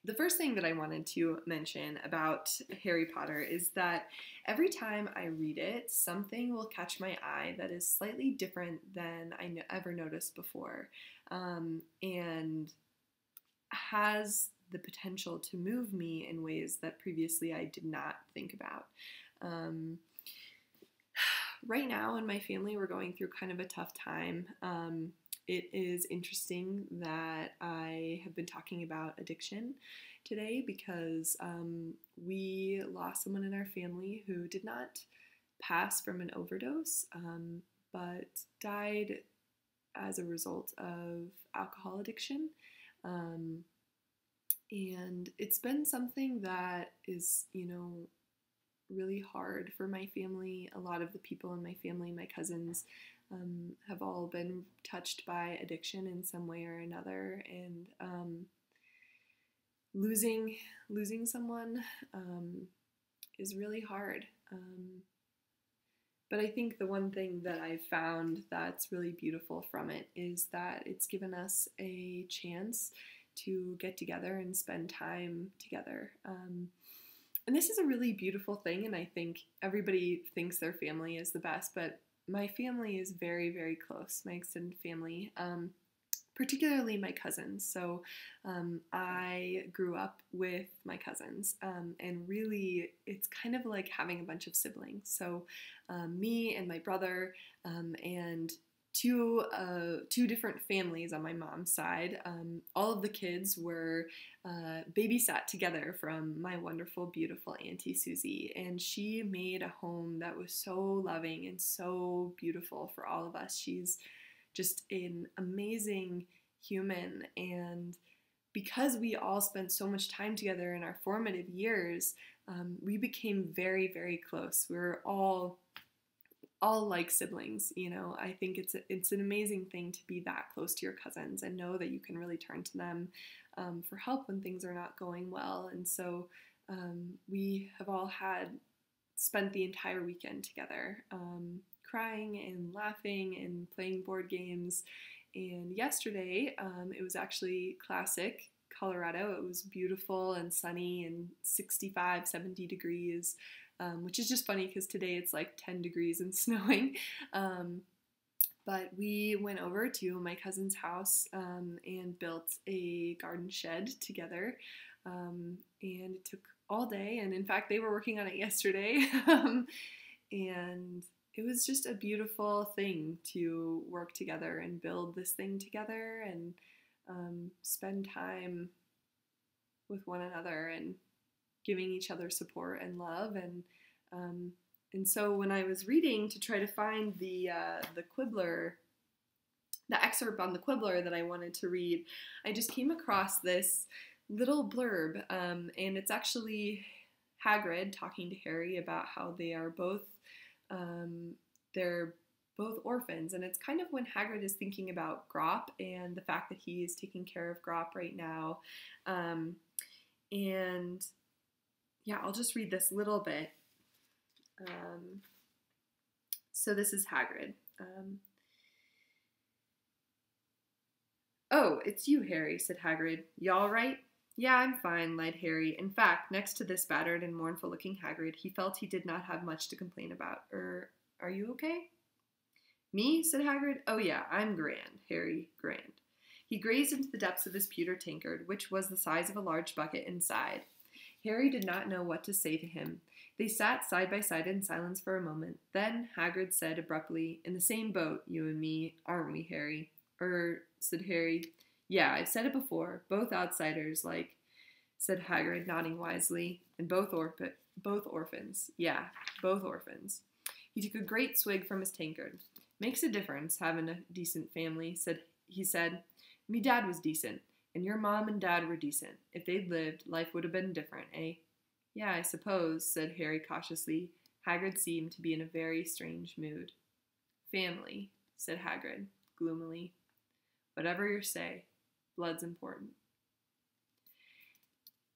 the first thing that I wanted to mention about Harry Potter is that every time I read it, something will catch my eye that is slightly different than I ever noticed before. And has the potential to move me in ways that previously I did not think about. Right now in my family, we're going through kind of a tough time. It is interesting that I have been talking about addiction today because we lost someone in our family who did not pass from an overdose, but died as a result of alcohol addiction. And it's been something that is, really hard for my family. A lot of the people in my family, my cousins, have all been touched by addiction in some way or another. And losing someone is really hard. But I think the one thing that I've found that's really beautiful from it is that it's given us a chance to get together and spend time together. And this is a really beautiful thing, and I think everybody thinks their family is the best, but my family is very, very close, my extended family, particularly my cousins. So I grew up with my cousins, and really it's kind of like having a bunch of siblings. So me and my brother and two different families on my mom's side. All of the kids were babysat together from my wonderful, beautiful Auntie Susie, and she made a home that was so loving and so beautiful for all of us. She's just an amazing human, and because we all spent so much time together in our formative years, we became very, very close. We were all like siblings, you know. I think it's an amazing thing to be that close to your cousins and know that you can really turn to them for help when things are not going well. And so we have all spent the entire weekend together, crying and laughing and playing board games. And yesterday, it was actually classic Colorado. It was beautiful and sunny and 65, 70 degrees. Which is just funny because today it's like 10 degrees and snowing. But we went over to my cousin's house and built a garden shed together. And it took all day. And in fact, they were working on it yesterday. And it was just a beautiful thing to work together and build this thing together and spend time with one another and giving each other support and love. And so when I was reading to try to find the Quibbler, the excerpt on the Quibbler that I wanted to read, I just came across this little blurb, and it's actually Hagrid talking to Harry about how they are both they're both orphans, and it's kind of when Hagrid is thinking about Grop and the fact that he is taking care of Grop right now. And yeah, I'll just read this little bit. So this is Hagrid. "Oh, it's you, Harry," said Hagrid. "You all right?" "Yeah, I'm fine," lied Harry. In fact, next to this battered and mournful-looking Hagrid, he felt he did not have much to complain about. Are you okay?" "Me?" said Hagrid. "Oh yeah, I'm grand, Harry, grand." He gazed into the depths of his pewter tankard, which was the size of a large bucket, and sighed. Harry did not know what to say to him. They sat side by side in silence for a moment. Then Hagrid said abruptly, "In the same boat, you and me, aren't we, Harry?" Said Harry. "Yeah, I've said it before. Both outsiders, like," said Hagrid, nodding wisely. "And both orphans. Yeah, both orphans." He took a great swig from his tankard. "Makes a difference, having a decent family," he said. "Me dad was decent. And your mom and dad were decent. If they'd lived, life would have been different, eh?" "Yeah, I suppose," said Harry cautiously. Hagrid seemed to be in a very strange mood. "Family," said Hagrid, gloomily. "Whatever you say, blood's important."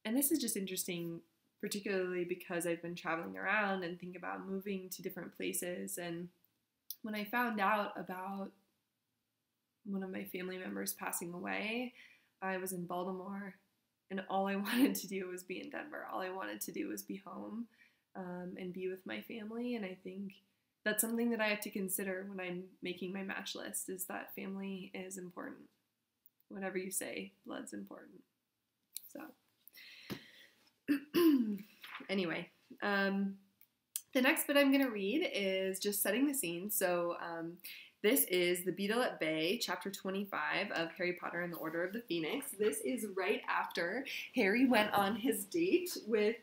And this is just interesting, particularly because I've been traveling around and think about moving to different places. And when I found out about one of my family members passing away, I was in Baltimore, and all I wanted to do was be in Denver. All I wanted to do was be home and be with my family. And I think that's something that I have to consider when I'm making my match list, is that family is important. Whatever you say, blood's important. So anyway, the next bit I'm going to read is just setting the scene. So this is The Beetle at Bay, chapter 25 of Harry Potter and the Order of the Phoenix. This is right after Harry went on his date with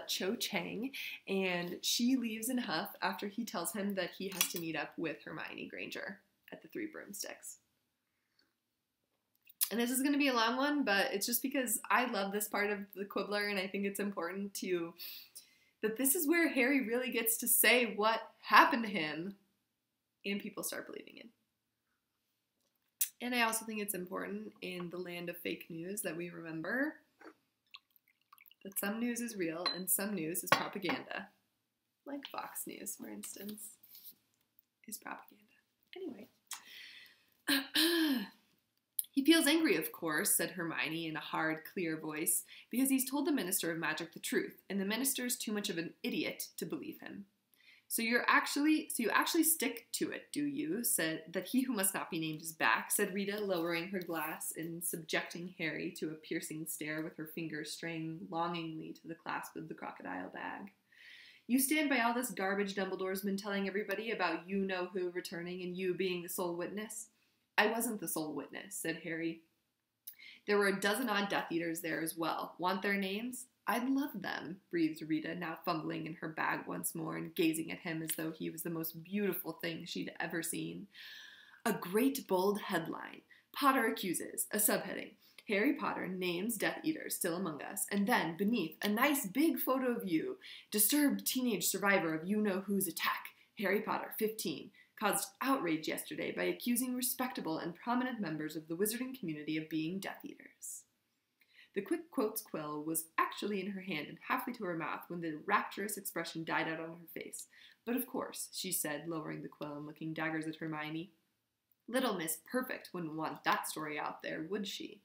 Cho Chang, and she leaves in a huff after he tells him that he has to meet up with Hermione Granger at the Three Broomsticks. And this is going to be a long one, but it's just because I love this part of the Quibbler, and I think it's important that this is where Harry really gets to say what happened to him, and people start believing it. And I also think it's important in the land of fake news that we remember that some news is real and some news is propaganda. Like Fox News, for instance, is propaganda. Anyway. He feels angry, of course, said Hermione in a hard, clear voice, because he's told the Minister of Magic the truth, and the Minister's too much of an idiot to believe him. So you actually stick to it, do you? Said that he who must not be named is back, said Rita, lowering her glass and subjecting Harry to a piercing stare with her fingers straying longingly to the clasp of the crocodile bag. You stand by all this garbage Dumbledore's been telling everybody about you-know-who returning and you being the sole witness? I wasn't the sole witness, said Harry. There were a dozen odd Death Eaters there as well. Want their names? I'd love them, breathed Rita, now fumbling in her bag once more and gazing at him as though he was the most beautiful thing she'd ever seen. A great bold headline. Potter accuses. A subheading. Harry Potter names Death Eater still among us. And then, beneath, a nice big photo of you. Disturbed teenage survivor of you-know-who's attack. Harry Potter, 15. Caused outrage yesterday by accusing respectable and prominent members of the wizarding community of being Death Eaters. The quick quotes quill was actually in her hand and halfway to her mouth when the rapturous expression died out on her face. But of course, she said, lowering the quill and looking daggers at Hermione. Little Miss Perfect wouldn't want that story out there, would she?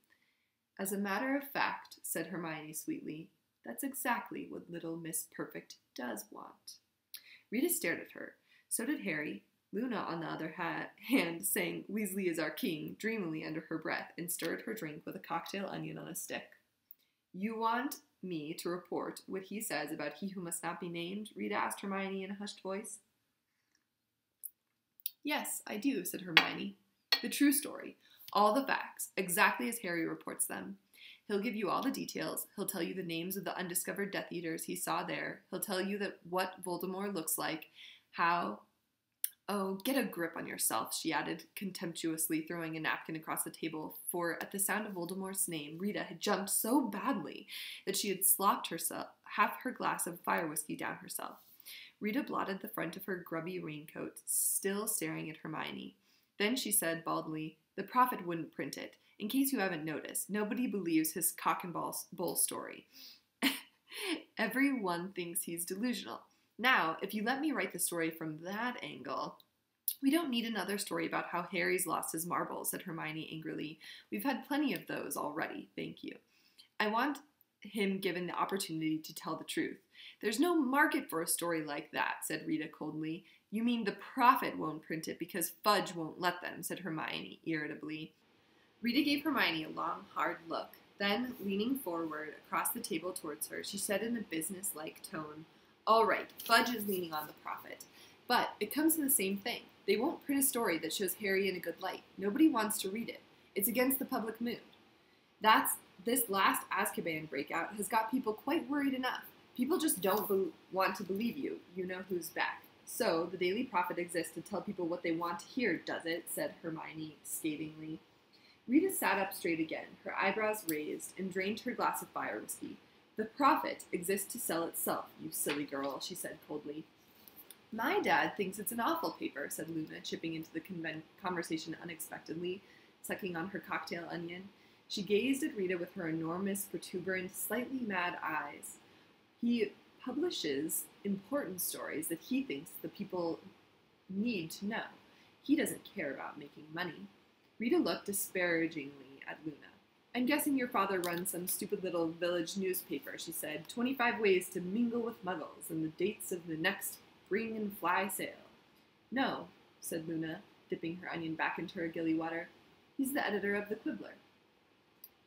As a matter of fact, said Hermione sweetly, that's exactly what Little Miss Perfect does want. Rita stared at her. So did Harry. Luna, on the other hand, sang Weasley is our king dreamily under her breath and stirred her drink with a cocktail onion on a stick. You want me to report what he says about he who must not be named? Rita asked Hermione in a hushed voice. Yes, I do, said Hermione. The true story. All the facts, exactly as Harry reports them. He'll give you all the details. He'll tell you the names of the undiscovered Death Eaters he saw there. He'll tell you what Voldemort looks like, how... Oh, get a grip on yourself, she added, contemptuously throwing a napkin across the table, for at the sound of Voldemort's name, Rita had jumped so badly that she had slopped herself half her glass of fire whiskey down herself. Rita blotted the front of her grubby raincoat, still staring at Hermione. Then she said baldly, the Prophet wouldn't print it. In case you haven't noticed, nobody believes his cock and bull story. Everyone thinks he's delusional. Now, if you let me write the story from that angle... We don't need another story about how Harry's lost his marbles, said Hermione angrily. We've had plenty of those already, thank you. I want him given the opportunity to tell the truth. There's no market for a story like that, said Rita coldly. You mean the Prophet won't print it because Fudge won't let them, said Hermione irritably. Rita gave Hermione a long, hard look. Then, leaning forward across the table towards her, she said in a business-like tone, All right, Fudge is leaning on the Prophet. But it comes to the same thing. They won't print a story that shows Harry in a good light. Nobody wants to read it. It's against the public mood. This last Azkaban breakout has got people quite worried enough. People just don't want to believe you. You know who's back. So, the Daily Prophet exists to tell people what they want to hear, does it? Said Hermione scathingly. Rita sat up straight again, her eyebrows raised, and drained her glass of fire whiskey. The Prophet exists to sell itself, you silly girl, she said coldly. My dad thinks it's an awful paper, said Luna, chipping into the conversation unexpectedly, sucking on her cocktail onion. She gazed at Rita with her enormous, protuberant, slightly mad eyes. He publishes important stories that he thinks the people need to know. He doesn't care about making money. Rita looked disparagingly at Luna. I'm guessing your father runs some stupid little village newspaper, she said. 25 ways to mingle with muggles and the dates of the next Bring and Fly sale. No, said Luna, dipping her onion back into her gilly water. He's the editor of the Quibbler.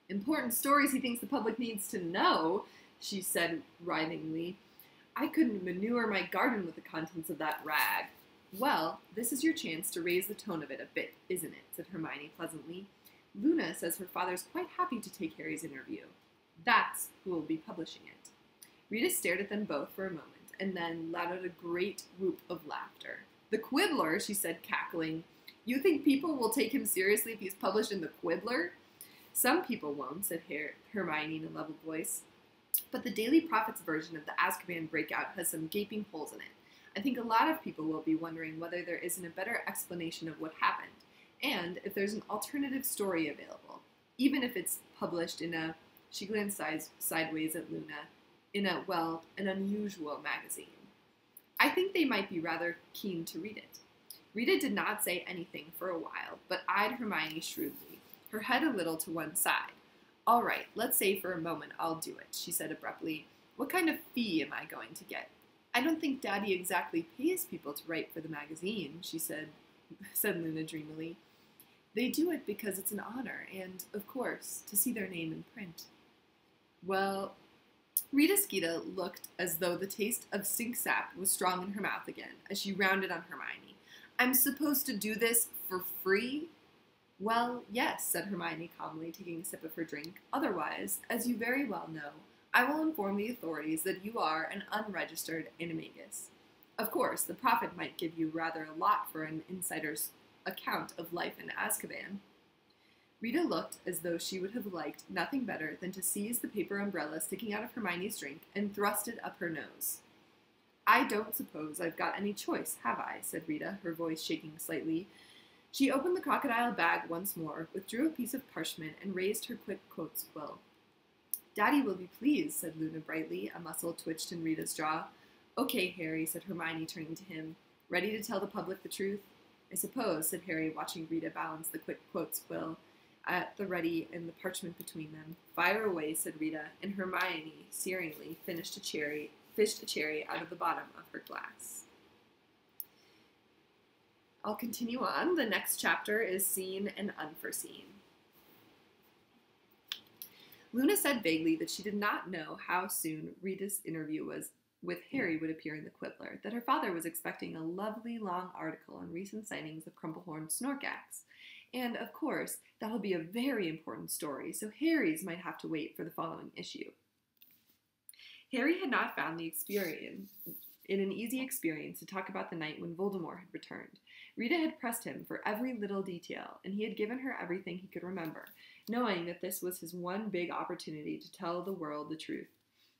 Important stories he thinks the public needs to know, she said writhingly. I couldn't manure my garden with the contents of that rag. Well, this is your chance to raise the tone of it a bit, isn't it? Said Hermione pleasantly. Luna says her father's quite happy to take Harry's interview. That's who will be publishing it. Rita stared at them both for a moment, and then let out a great whoop of laughter. The Quibbler, she said, cackling. You think people will take him seriously if he's published in the Quibbler? Some people won't, said Hermione in a level voice. But the Daily Prophet's version of the Azkaban breakout has some gaping holes in it. I think a lot of people will be wondering whether there isn't a better explanation of what happened, and if there's an alternative story available, even if it's published in a, she glanced sideways at Luna, in a, well, an unusual magazine. I think they might be rather keen to read it. Rita did not say anything for a while, but eyed Hermione shrewdly. her head a little to one side. "All right, let's say for a moment I'll do it," she said abruptly. "What kind of fee am I going to get?" "I don't think Daddy exactly pays people to write for the magazine," said Luna dreamily. "They do it because it's an honor and, of course, to see their name in print." Well, Rita Skeeter looked as though the taste of stink sap was strong in her mouth again as she rounded on Hermione. "I'm supposed to do this for free?" "Well, yes," said Hermione calmly, taking a sip of her drink. "Otherwise, as you very well know, I will inform the authorities that you are an unregistered animagus. Of course, the prophet might give you rather a lot for an insider's account of life in Azkaban." Rita looked as though she would have liked nothing better than to seize the paper umbrella sticking out of Hermione's drink and thrust it up her nose. "I don't suppose I've got any choice, have I?" said Rita, her voice shaking slightly. She opened the crocodile bag once more, withdrew a piece of parchment, and raised her quick quotes quill. "Daddy will be pleased," said Luna brightly. A muscle twitched in Rita's jaw. "Okay, Harry," said Hermione, turning to him. "Ready to tell the public the truth?" "I suppose," said Harry, watching Rita balance the quick quotes quill at the ready and the parchment between them. "Fire away," said Rita, and Hermione, searingly, fished a cherry out of the bottom of her glass. I'll continue on. The next chapter is Seen and Unforeseen. Luna said vaguely that she did not know how soon Rita's interview with Harry would appear in the Quibbler, that her father was expecting a lovely long article on recent sightings of Crumplehorn Snorkax. And, of course, that'll be a very important story, so Harry's might have to wait for the following issue. Harry had not found an easy experience to talk about the night when Voldemort had returned. Rita had pressed him for every little detail, and he had given her everything he could remember, knowing that this was his one big opportunity to tell the world the truth.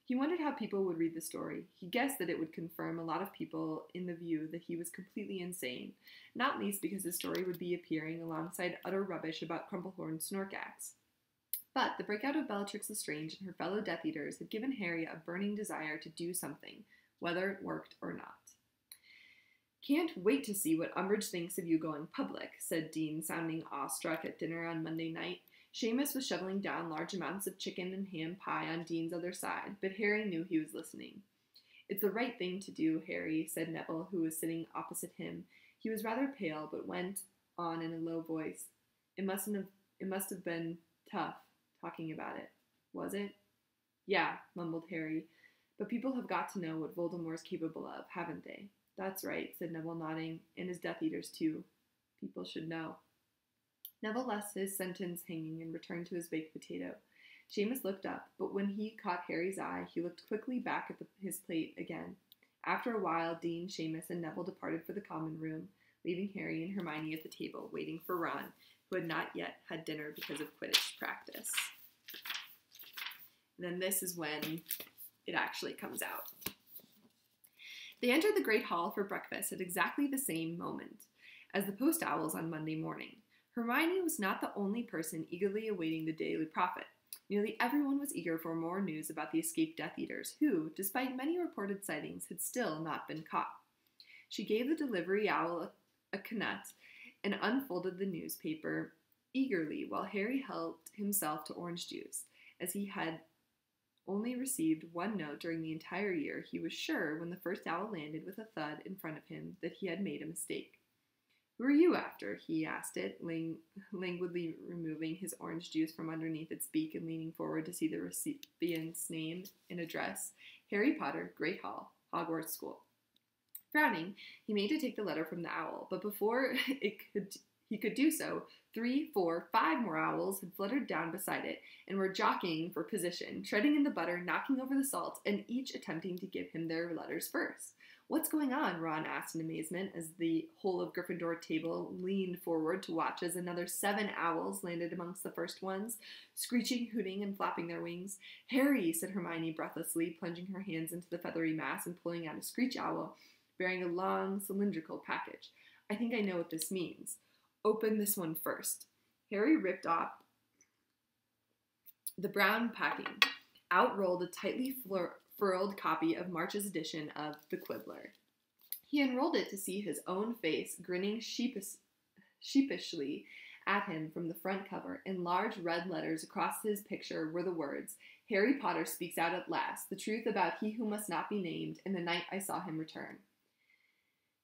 He wondered how people would read the story. He guessed that it would confirm a lot of people in the view that he was completely insane, not least because his story would be appearing alongside utter rubbish about Crumplehorn Snorkax. But the breakout of Bellatrix Lestrange and her fellow Death Eaters had given Harry a burning desire to do something, whether it worked or not. "Can't wait to see what Umbridge thinks of you going public," said Dean, sounding awestruck at dinner on Monday night. Seamus was shoveling down large amounts of chicken and ham pie on Dean's other side, but Harry knew he was listening. "It's the right thing to do, Harry," said Neville, who was sitting opposite him. He was rather pale, but went on in a low voice. It must have been tough, talking about it. Was it?" "Yeah," mumbled Harry. "But people have got to know what Voldemort's capable of, haven't they?" "That's right," said Neville, nodding. "And his Death Eaters, too. People should know." Neville left his sentence hanging and returned to his baked potato. Seamus looked up, but when he caught Harry's eye, he looked quickly back at his plate again. After a while, Dean, Seamus, and Neville departed for the common room, leaving Harry and Hermione at the table, waiting for Ron, who had not yet had dinner because of Quidditch practice. And then this is when it actually comes out. They entered the Great Hall for breakfast at exactly the same moment as the post owls on Monday morning. Hermione was not the only person eagerly awaiting the Daily Prophet. Nearly everyone was eager for more news about the escaped Death Eaters, who, despite many reported sightings, had still not been caught. She gave the delivery owl a knut and unfolded the newspaper eagerly while Harry helped himself to orange juice. As he had only received one note during the entire year, he was sure when the first owl landed with a thud in front of him that he had made a mistake. "Who are you after?" he asked it, languidly removing his orange juice from underneath its beak and leaning forward to see the recipient's name and address. "Harry Potter, Great Hall, Hogwarts School." Frowning, he made to take the letter from the owl, but before he could do so, 3, 4, 5 more owls had fluttered down beside it and were jockeying for position, treading in the butter, knocking over the salt, and each attempting to give him their letters first. "What's going on?" Ron asked in amazement as the whole of Gryffindor table leaned forward to watch as another 7 owls landed amongst the first ones, screeching, hooting, and flapping their wings. "Harry," said Hermione breathlessly, plunging her hands into the feathery mass and pulling out a screech owl bearing a long cylindrical package. "I think I know what this means. Open this one first." Harry ripped off the brown packing. Out rolled a tightly furled copy of March's edition of The Quibbler. He unrolled it to see his own face, grinning sheepishly At him from the front cover, in large red letters across his picture, were the words, "Harry Potter speaks out at last, the truth about he who must not be named, and the night I saw him return."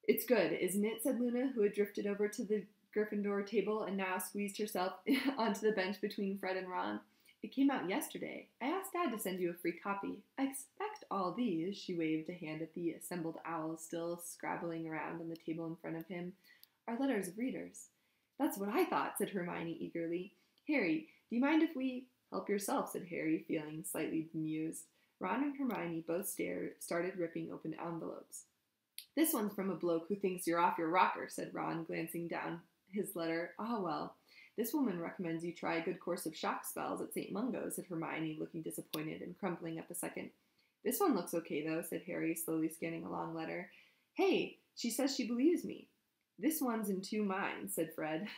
"It's good, isn't it?" said Luna, who had drifted over to the Gryffindor table and now squeezed herself onto the bench between Fred and Ron. "It came out yesterday. I asked Dad to send you a free copy. I expect all these," she waved a hand at the assembled owls still scrabbling around on the table in front of him, "are letters of readers." "That's what I thought," said Hermione eagerly. "Harry, do you mind if we—" "Help yourself," said Harry, feeling slightly bemused. Ron and Hermione both started ripping open envelopes. "This one's from a bloke who thinks you're off your rocker," said Ron, glancing down his letter. "Ah, well, this woman recommends you try a good course of shock spells at St. Mungo's," said Hermione, looking disappointed and crumpling up a second. "This one looks okay, though," said Harry, slowly scanning a long letter. "Hey, she says she believes me." "This one's in 2 minds," said Fred.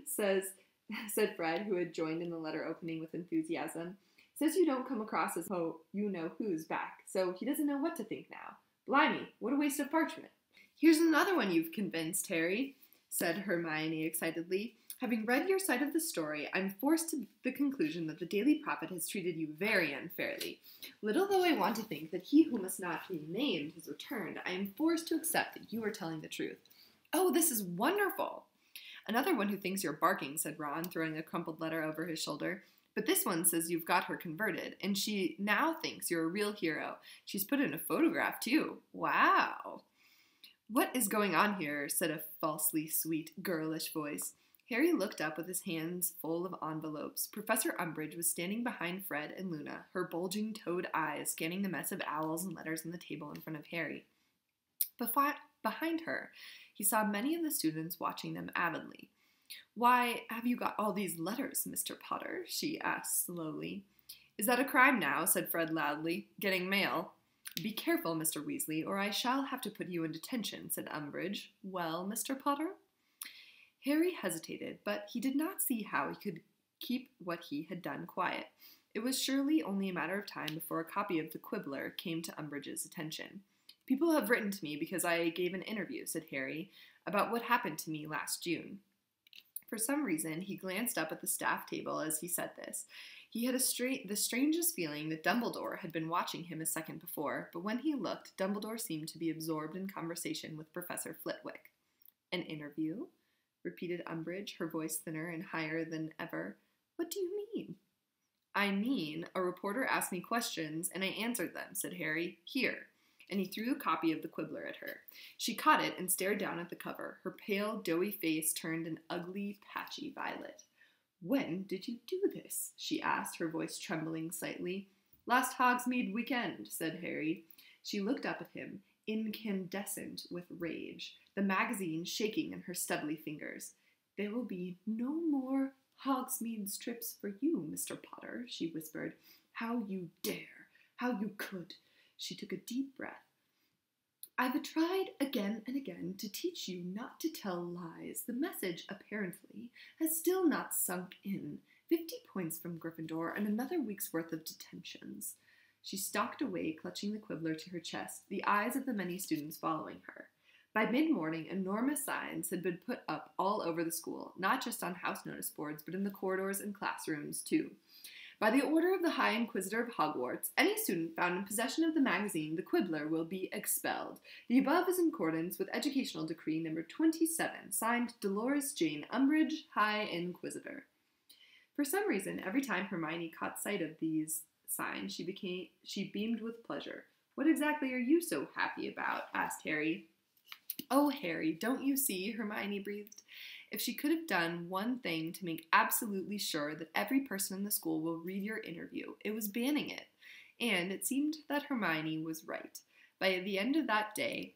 said Fred, who had joined in the letter opening with enthusiasm. "Says you don't come across as you-know-who's back, so he doesn't know what to think now. Blimey, what a waste of parchment." "Here's another one you've convinced, Harry," said Hermione excitedly. "Having read your side of the story, I'm forced to the conclusion that the Daily Prophet has treated you very unfairly. Little though I want to think that he who must not be named has returned, I am forced to accept that you are telling the truth." "Oh, this is wonderful!" "Another one who thinks you're barking," said Ron, throwing a crumpled letter over his shoulder. "But this one says you've got her converted, and she now thinks you're a real hero. She's put in a photograph, too. Wow!" "What is going on here?" said a falsely sweet, girlish voice. Harry looked up with his hands full of envelopes. Professor Umbridge was standing behind Fred and Luna, her bulging toad eyes scanning the mess of owls and letters on the table in front of Harry. Behind her, he saw many of the students watching them avidly. "Why have you got all these letters, Mr. Potter?" she asked slowly. "Is that a crime now?" said Fred loudly. "Getting mail?" "Be careful, Mr. Weasley, or I shall have to put you in detention," said Umbridge. "Well, Mr. Potter?" Harry hesitated, but he did not see how he could keep what he had done quiet. It was surely only a matter of time before a copy of the Quibbler came to Umbridge's attention. "People have written to me because I gave an interview," said Harry, "about what happened to me last June." For some reason, he glanced up at the staff table as he said this. He had the strangest feeling that Dumbledore had been watching him a second before, but when he looked, Dumbledore seemed to be absorbed in conversation with Professor Flitwick. "An interview?" repeated Umbridge, her voice thinner and higher than ever. "What do you mean?" "I mean, a reporter asked me questions, and I answered them," said Harry. "Here." And he threw a copy of the Quibbler at her. She caught it and stared down at the cover. Her pale, doughy face turned an ugly, patchy violet. "When did you do this?" she asked, her voice trembling slightly. "Last Hogsmeade weekend," said Harry. She looked up at him, incandescent with rage, the magazine shaking in her stubbly fingers. "There will be no more Hogsmeade strips for you, Mr. Potter," she whispered. "How you dare! How you could!" She took a deep breath. "I've tried again and again to teach you not to tell lies. The message, apparently, has still not sunk in. 50 points from Gryffindor and another week's worth of detentions." She stalked away, clutching the Quibbler to her chest, the eyes of the many students following her. By mid-morning, enormous signs had been put up all over the school, not just on house notice boards, but in the corridors and classrooms, too. "By the order of the High Inquisitor of Hogwarts, any student found in possession of the magazine The Quibbler will be expelled. The above is in accordance with Educational Decree No. 27, signed Dolores Jane Umbridge, High Inquisitor." For some reason, every time Hermione caught sight of these signs, she beamed with pleasure. "What exactly are you so happy about?" asked Harry. "Oh, Harry, don't you see?" Hermione breathed. If she could have done one thing to make absolutely sure that every person in the school will read your interview, it was banning it. And it seemed that Hermione was right. By the end of that day,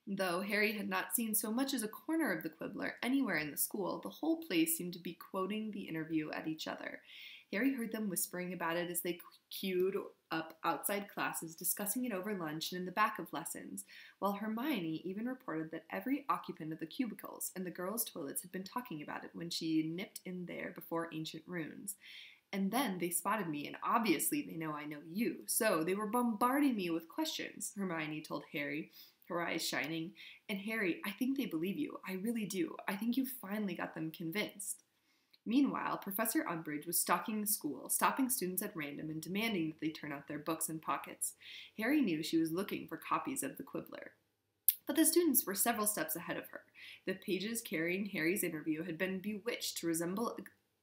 though Harry had not seen so much as a corner of the Quibbler anywhere in the school, the whole place seemed to be quoting the interview at each other. Harry heard them whispering about it as they queued up outside classes, discussing it over lunch and in the back of lessons, while Hermione even reported that every occupant of the cubicles and the girls' toilets had been talking about it when she nipped in there before ancient runes. "And then they spotted me, and obviously they know I know you, so they were bombarding me with questions," Hermione told Harry. her eyes shining. "And Harry, I think they believe you. I really do. I think you finally got them convinced." Meanwhile, Professor Umbridge was stalking the school, stopping students at random and demanding that they turn out their books and pockets. Harry knew she was looking for copies of the Quibbler. But the students were several steps ahead of her. The pages carrying Harry's interview had been bewitched to resemble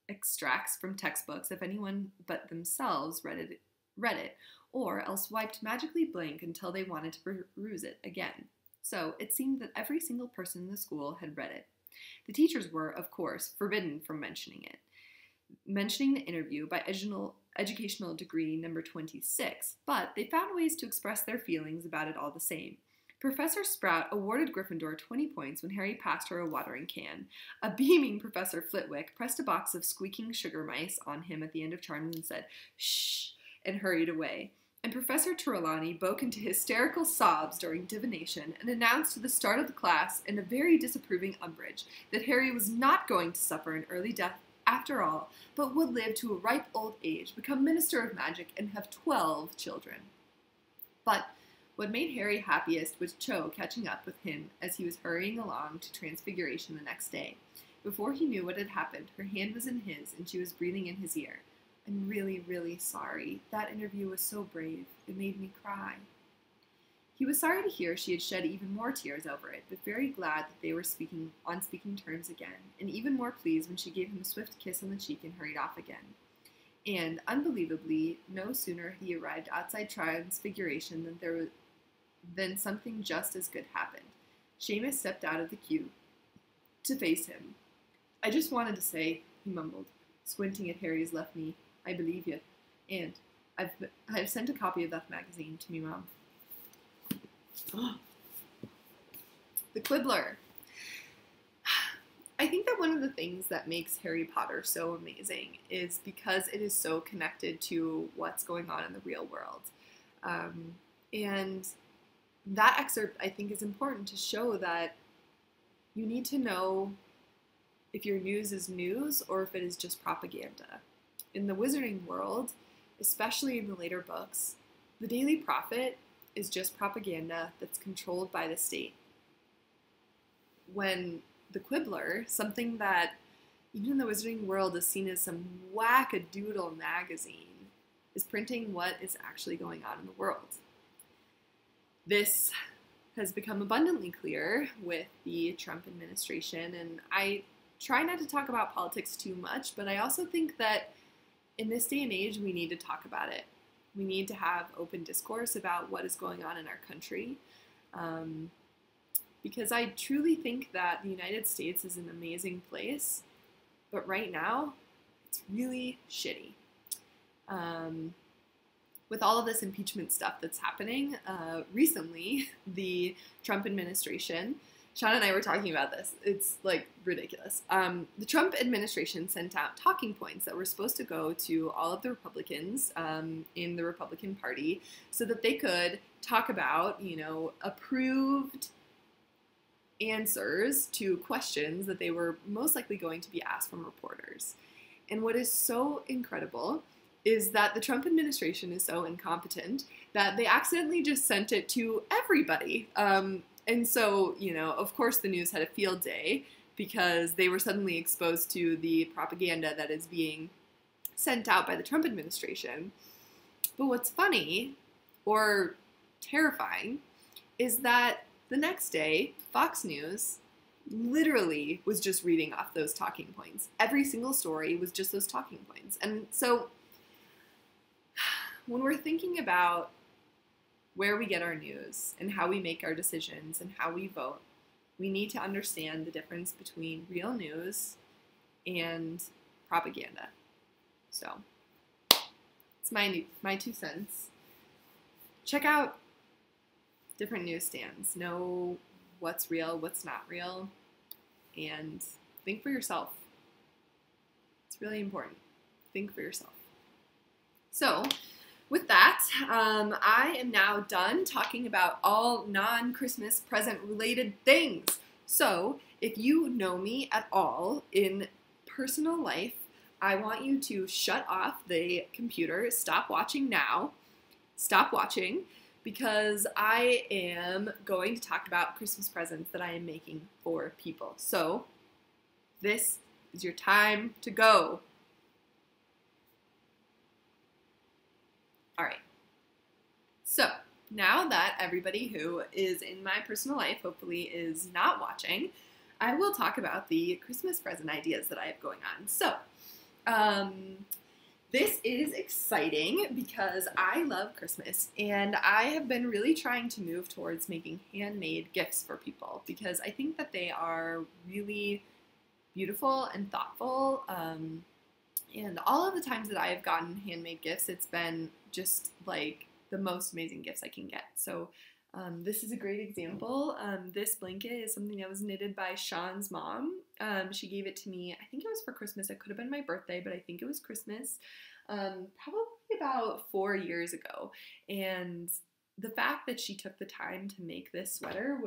extracts from textbooks if anyone but themselves read it, or else wiped magically blank until they wanted to peruse it again. So it seemed that every single person in the school had read it. The teachers were, of course, forbidden from mentioning the interview by educational degree number 26, but they found ways to express their feelings about it all the same. Professor Sprout awarded Gryffindor 20 points when Harry passed her a watering can. A beaming Professor Flitwick pressed a box of squeaking sugar mice on him at the end of Charms and said, "Shh," and hurried away. And Professor Trelawney broke into hysterical sobs during divination and announced to the start of the class in a very disapproving Umbridge that Harry was not going to suffer an early death after all, but would live to a ripe old age, become Minister of Magic, and have 12 children. But what made Harry happiest was Cho catching up with him as he was hurrying along to Transfiguration the next day. Before he knew what had happened, her hand was in his and she was breathing in his ear. "I'm really, really sorry. That interview was so brave. It made me cry." He was sorry to hear she had shed even more tears over it, but very glad that they were on speaking terms again, and even more pleased when she gave him a swift kiss on the cheek and hurried off again. And, unbelievably, no sooner had he arrived outside Transfiguration than something just as good happened. Seamus stepped out of the queue to face him. "I just wanted to say," he mumbled, squinting at Harry's left knee, "I believe you. And I've sent a copy of that magazine to me mom." The Quibbler. I think that one of the things that makes Harry Potter so amazing is because it is so connected to what's going on in the real world. And that excerpt, I think, is important to show that you need to know if your news is news or if it is just propaganda. In the wizarding world, especially in the later books, the Daily Prophet is just propaganda that's controlled by the state. When the Quibbler, something that even in the wizarding world is seen as some wackadoodle magazine, is printing what is actually going on in the world. This has become abundantly clear with the Trump administration, and I try not to talk about politics too much, but I also think that in this day and age, we need to talk about it. We need to have open discourse about what is going on in our country, because I truly think that the United States is an amazing place, but right now, it's really shitty. With all of this impeachment stuff that's happening, recently, the Trump administration, Sean and I were talking about this, it's like ridiculous. The Trump administration sent out talking points that were supposed to go to all of the Republicans in the Republican Party so that they could talk about, approved answers to questions that they were most likely going to be asked from reporters. And what is so incredible is that the Trump administration is so incompetent that they accidentally just sent it to everybody. And so, of course the news had a field day because they were suddenly exposed to the propaganda that is being sent out by the Trump administration. But what's funny, or terrifying, is that the next day, Fox News literally was just reading off those talking points. Every single story was just those talking points. And so, when we're thinking about where we get our news and how we make our decisions and how we vote, we need to understand the difference between real news and propaganda. So, it's my 2 cents. Check out different newsstands. Know what's real, what's not real, and think for yourself. It's really important. Think for yourself. So, with that, I am now done talking about all non-Christmas present related things. So, if you know me at all in personal life, I want you to shut off the computer, stop watching now, stop watching, because I am going to talk about Christmas presents that I am making for people. So this is your time to go. All right. So now that everybody who is in my personal life hopefully is not watching, I will talk about the Christmas present ideas that I have going on. So, this is exciting because I love Christmas and I have been really trying to move towards making handmade gifts for people because I think that they are really beautiful and thoughtful. And all of the times that I have gotten handmade gifts, it's been just like the most amazing gifts I can get. So this is a great example. This blanket is something that was knitted by Sean's mom. She gave it to me, I think it was for Christmas. It could have been my birthday, but I think it was Christmas, probably about 4 years ago. And the fact that she took the time to make this sweater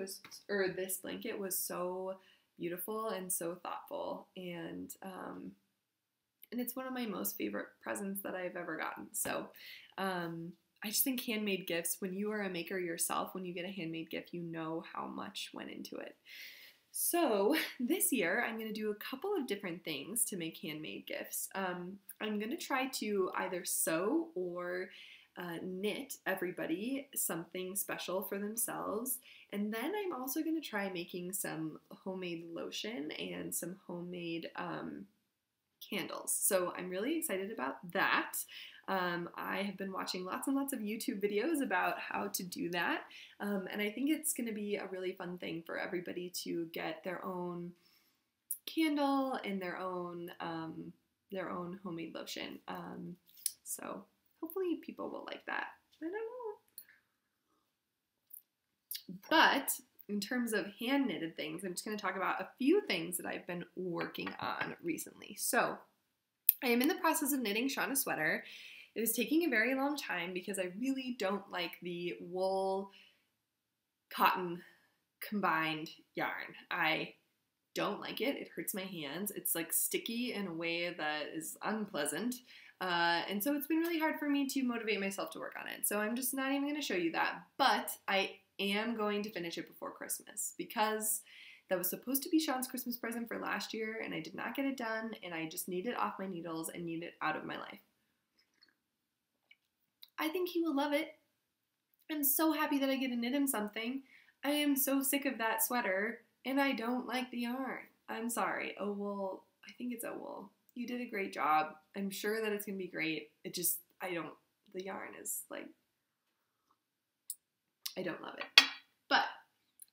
or this blanket was so beautiful and so thoughtful. And it's one of my most favorite presents that I've ever gotten. So, I just think handmade gifts, when you are a maker yourself, when you get a handmade gift, you know how much went into it. So this year, I'm going to do a couple of different things to make handmade gifts. I'm going to try to either sew or knit everybody something special for themselves. And then I'm also going to try making some homemade lotion and some homemade candles. So I'm really excited about that. I have been watching lots and lots of YouTube videos about how to do that, and I think it's going to be a really fun thing for everybody to get their own candle and their own homemade lotion. So hopefully people will like that. I don't know. But in terms of hand knitted things, I'm just going to talk about a few things that I've been working on recently. So I am in the process of knitting Sean a sweater. It is taking a very long time because I really don't like the wool cotton combined yarn. I don't like it. It hurts my hands. It's like sticky in a way that is unpleasant. And so it's been really hard for me to motivate myself to work on it. So I'm just not even going to show you that. But I am going to finish it before Christmas because that was supposed to be Sean's Christmas present for last year and I did not get it done and I just need it off my needles and need it out of my life. I think he will love it. I'm so happy that I get to knit him something. I am so sick of that sweater and I don't like the yarn. I'm sorry. Oh, wool. I think it's a wool. You did a great job. I'm sure that it's going to be great. The yarn is like, I don't love it. But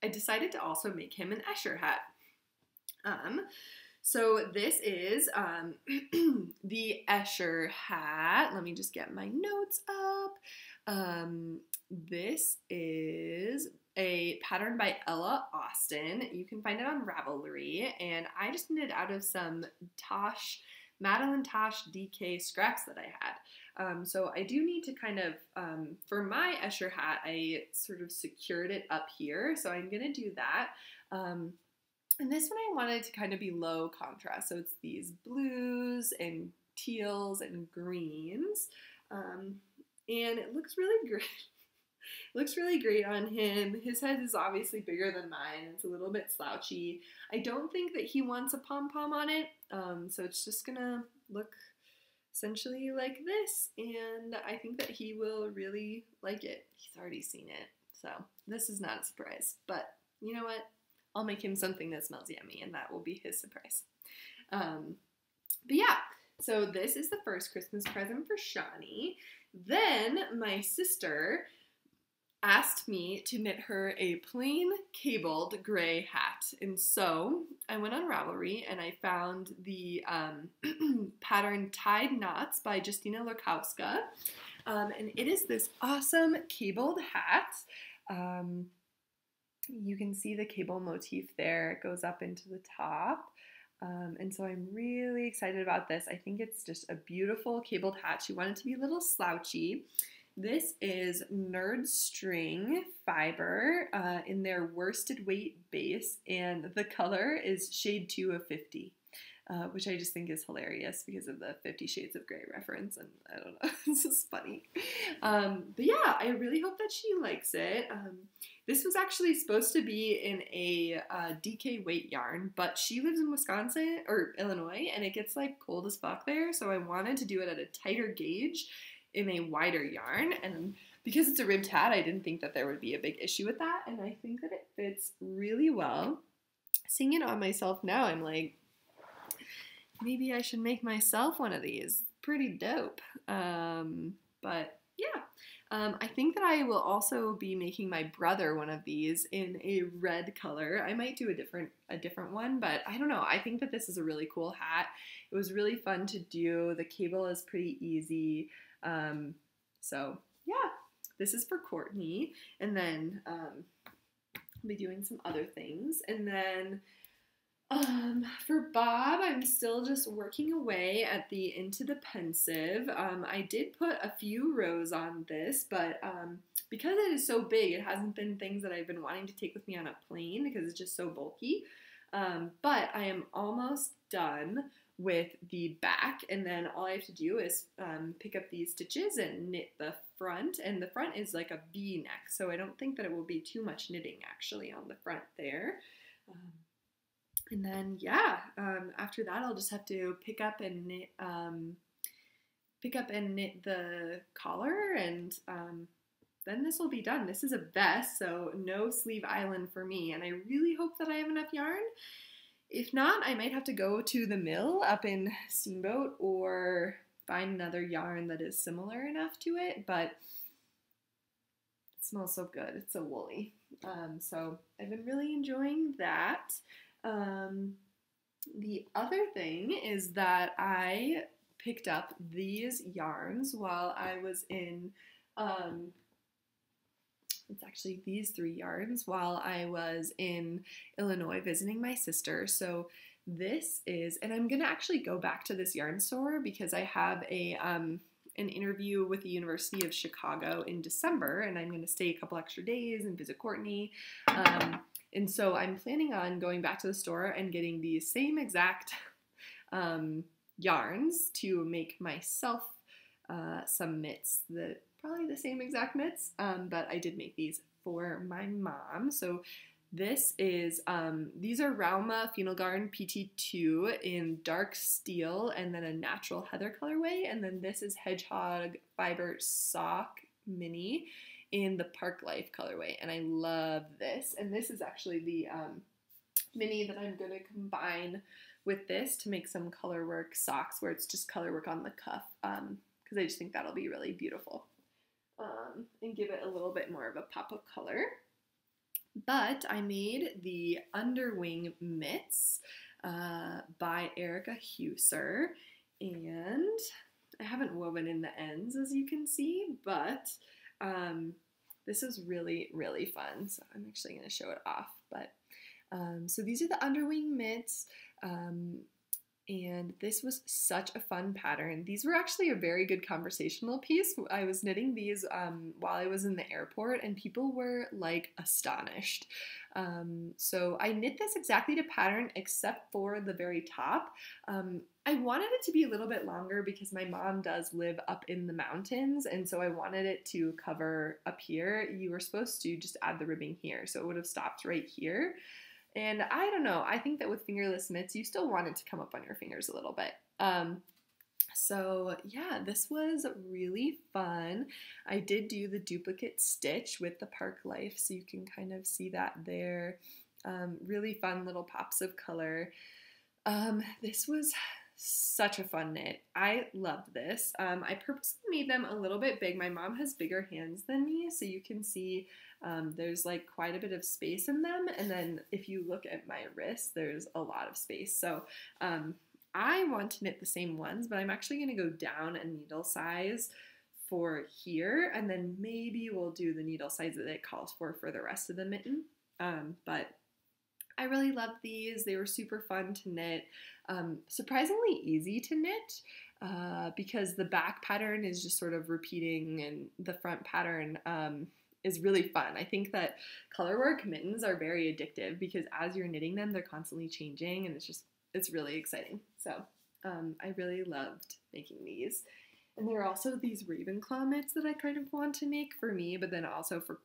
I decided to also make him an Escher hat. So this is the Escher hat. Let me just get my notes up. This is a pattern by Ella Austin. You can find it on Ravelry, and I just knit out of some Madeline Tosh DK scraps that I had. So I do need to kind of, for my Escher hat, I sort of secured it up here, so I'm going to do that. And this one I wanted to kind of be low contrast, so it's these blues and teals and greens, and it looks really great. Looks really great on him. His head is obviously bigger than mine. It's a little bit slouchy. I don't think that he wants a pom-pom on it, so it's just gonna look essentially like this, and I think that he will really like it. He's already seen it, so this is not a surprise, but you know what? I'll make him something that smells yummy, and that will be his surprise. But yeah, so this is the first Christmas present for Shawnee. Then my sister asked me to knit her a plain cabled gray hat. And so I went on Ravelry and I found the pattern Tied Knots by Justina Lukowska. And it is this awesome cabled hat. You can see the cable motif there. It goes up into the top. And so I'm really excited about this. I think it's just a beautiful cabled hat. She wanted to be a little slouchy. This is Nerd String fiber in their worsted weight base, and the color is shade 2 of 50. which I just think is hilarious because of the 50 Shades of Grey reference, and I don't know, it's just funny. But yeah, I really hope that she likes it. This was actually supposed to be in a DK weight yarn, but she lives in Wisconsin, or Illinois, and it gets like cold as fuck there, so I wanted to do it at a tighter gauge in a wider yarn, and because it's a ribbed hat, I didn't think that there would be a big issue with that, and I think that it fits really well. Seeing it on myself now, I'm like, maybe I should make myself one of these. Pretty dope. But yeah, I think that I will also be making my brother one of these in a red color. I might do a different one, but I don't know. I think that this is a really cool hat. It was really fun to do. The cable is pretty easy. So yeah, this is for Courtney, and then I'll be doing some other things, and then for Bob, I'm still just working away at the Into the Pensive. I did put a few rows on this, but because it is so big, it hasn't been things that I've been wanting to take with me on a plane because it's just so bulky. But I am almost done with the back, and then all I have to do is pick up these stitches and knit the front, and the front is like a V-neck, so I don't think that it will be too much knitting actually on the front there. And then, yeah, after that, I'll just have to pick up and knit the collar, and then this will be done. This is a vest, so no sleeve island for me, and I really hope that I have enough yarn. If not, I might have to go to the mill up in Steamboat or find another yarn that is similar enough to it, but it smells so good. It's so woolly. So I've been really enjoying that. The other thing is that I picked up these yarns while I was in, it's actually these 3 yarns while I was in Illinois visiting my sister. So this is, and I'm gonna actually go back to this yarn store because I have an interview with the University of Chicago in December, and I'm gonna stay a couple extra days and visit Courtney. And so I'm planning on going back to the store and getting the same exact yarns to make myself some mitts, probably the same exact mitts, but I did make these for my mom. So this is, these are Rauma Phenol Garn PT2 in dark steel and then a natural heather colorway, and then this is Hedgehog Fiber Sock Mini in the Park Life colorway, and I love this. And this is actually the mini that I'm going to combine with this to make some color work socks where it's just color work on the cuff, because I just think that'll be really beautiful and give it a little bit more of a pop of color. But I made the underwing mitts by Erica Huser, and I haven't woven in the ends, as you can see, but this was really, really fun, so I'm actually going to show it off. But so these are the underwing mitts, and this was such a fun pattern. These were actually a very good conversational piece. I was knitting these while I was in the airport, and people were like astonished. So I knit this exactly to pattern except for the very top. I wanted it to be a little bit longer because my mom does live up in the mountains, and so I wanted it to cover up here. You were supposed to just add the ribbing here, so it would have stopped right here. And I don't know, I think that with fingerless mitts, you still want it to come up on your fingers a little bit. So yeah, this was really fun. I did do the duplicate stitch with the Park Life, so you can kind of see that there. Really fun little pops of color. This was such a fun knit. I loved this. I purposely made them a little bit big. My mom has bigger hands than me, so you can see there's like quite a bit of space in them, and then if you look at my wrist, there's a lot of space. So I want to knit the same ones, but I'm actually going to go down a needle size for here, and then maybe we'll do the needle size that it calls for the rest of the mitten. But I really loved these. They were super fun to knit, surprisingly easy to knit because the back pattern is just sort of repeating, and the front pattern is really fun. I think that colorwork mittens are very addictive because as you're knitting them, they're constantly changing, and it's just it's really exciting. So I really loved making these. And there are also these Ravenclaw mitts that I kind of want to make for me, but then also for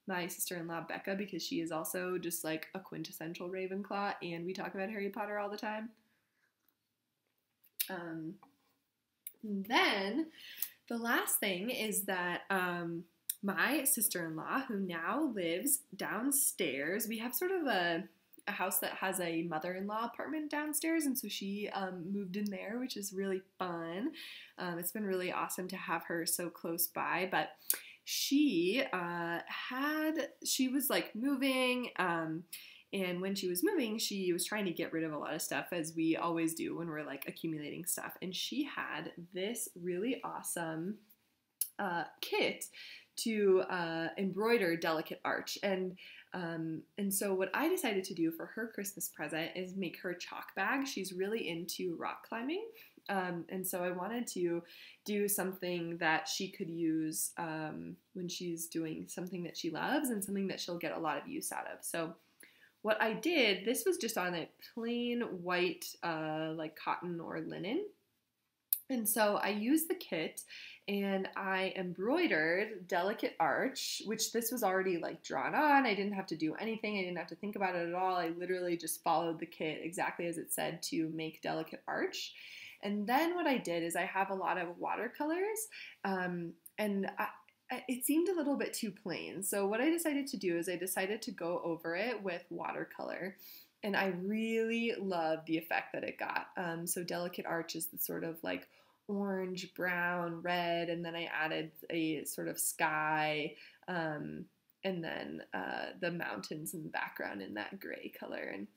my sister-in-law Becca, because she is also just like a quintessential Ravenclaw, and we talk about Harry Potter all the time. Then the last thing is that my sister-in-law, who now lives downstairs, we have sort of a house that has a mother-in-law apartment downstairs, and so she moved in there, which is really fun. It's been really awesome to have her so close by, but she was like moving, and when she was moving, she was trying to get rid of a lot of stuff, as we always do when we're like accumulating stuff, and she had this really awesome kit to embroider delicate arch, and so what I decided to do for her Christmas present is make her chalk bag. She's really into rock climbing, and so I wanted to do something that she could use when she's doing something that she loves and something that she'll get a lot of use out of. So what I did, this was just on a plain white like cotton or linen. And so I used the kit and I embroidered delicate arch, which this was already like drawn on. I didn't have to do anything. I didn't have to think about it at all. I literally just followed the kit exactly as it said to make delicate arch. And then what I did is I have a lot of watercolors, and it seemed a little bit too plain. So what I decided to do is I decided to go over it with watercolor. And I really love the effect that it got. So delicate arch is the sort of like orange, brown, red, and then I added a sort of sky, and then the mountains in the background in that gray color. And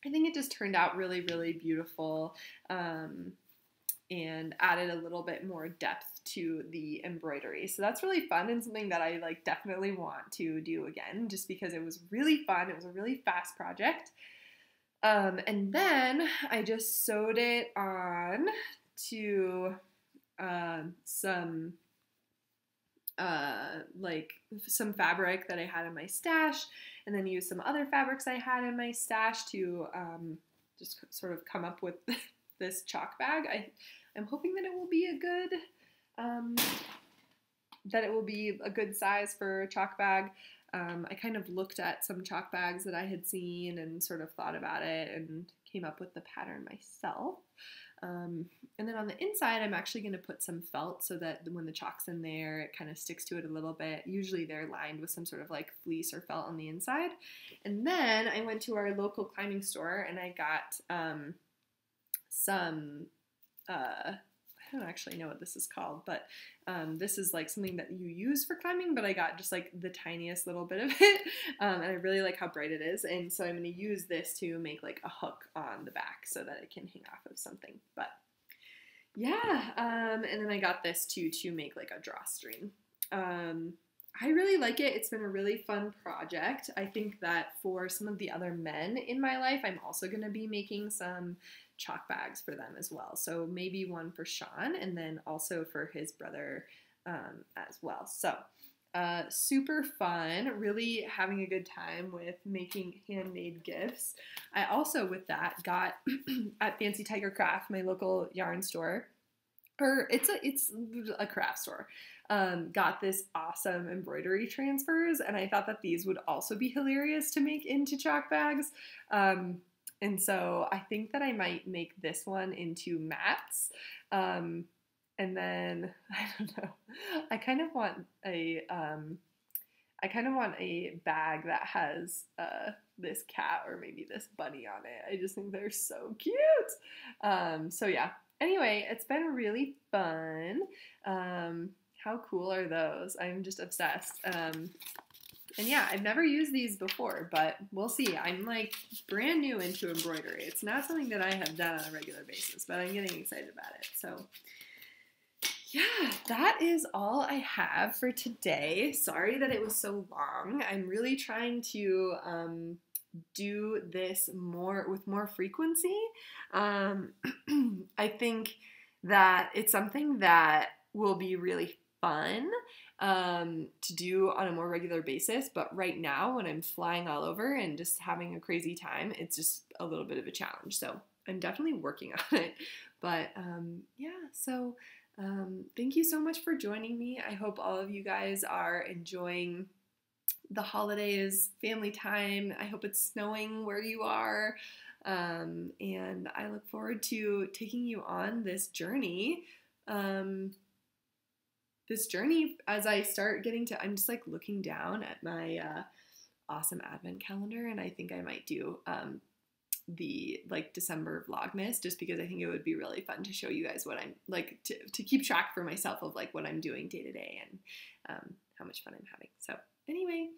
I think it just turned out really, really beautiful, and added a little bit more depth to the embroidery. So that's really fun and something that I like definitely want to do again, just because it was really fun. It was a really fast project. And then I just sewed it on to some fabric that I had in my stash, and then used some other fabrics I had in my stash to just sort of come up with this chalk bag. I'm hoping that it will be a good size for a chalk bag. I kind of looked at some chalk bags that I had seen and sort of thought about it and came up with the pattern myself. And then on the inside, I'm actually going to put some felt so that when the chalk's in there, it kind of sticks to it a little bit. Usually they're lined with some sort of like fleece or felt on the inside. And then I went to our local climbing store and I got some, I don't actually know what this is called, but this is like something that you use for climbing, but I got just like the tiniest little bit of it, and I really like how bright it is, and so I'm going to use this to make like a hook on the back so that it can hang off of something. But yeah, and then I got this too to make like a drawstring. I really like it. It's been a really fun project. I think that for some of the other men in my life, I'm also going to be making some chalk bags for them as well. So maybe one for Sean and then also for his brother as well. So super fun, really having a good time with making handmade gifts. I also with that got at Fancy Tiger Craft, my local yarn store, or it's a craft store, got this awesome embroidery transfers, and I thought that these would also be hilarious to make into chalk bags. And so I think that I might make this one into mats. And then, I don't know, I kind of want a bag that has this cat or maybe this bunny on it. I just think they're so cute. So yeah, anyway, it's been really fun. How cool are those? I'm just obsessed. And yeah, I've never used these before, but we'll see. I'm like brand new into embroidery. It's not something that I have done on a regular basis, but I'm getting excited about it. So yeah, that is all I have for today. Sorry that it was so long. I'm really trying to do this with more frequency. I think that it's something that will be really fun to do on a more regular basis, but right now when I'm flying all over and just having a crazy time, it's just a little bit of a challenge. So I'm definitely working on it. But yeah, so thank you so much for joining me. I hope all of you guys are enjoying the holidays, family time. I hope it's snowing where you are. And I look forward to taking you on this journey. As I start getting to, I'm just like looking down at my awesome advent calendar, and I think I might do the like December Vlogmas, just because I think it would be really fun to show you guys what I'm like, to keep track for myself of like what I'm doing day to day and how much fun I'm having. So anyway,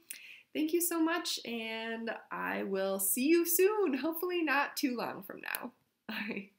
thank you so much, and I will see you soon, hopefully not too long from now. All right.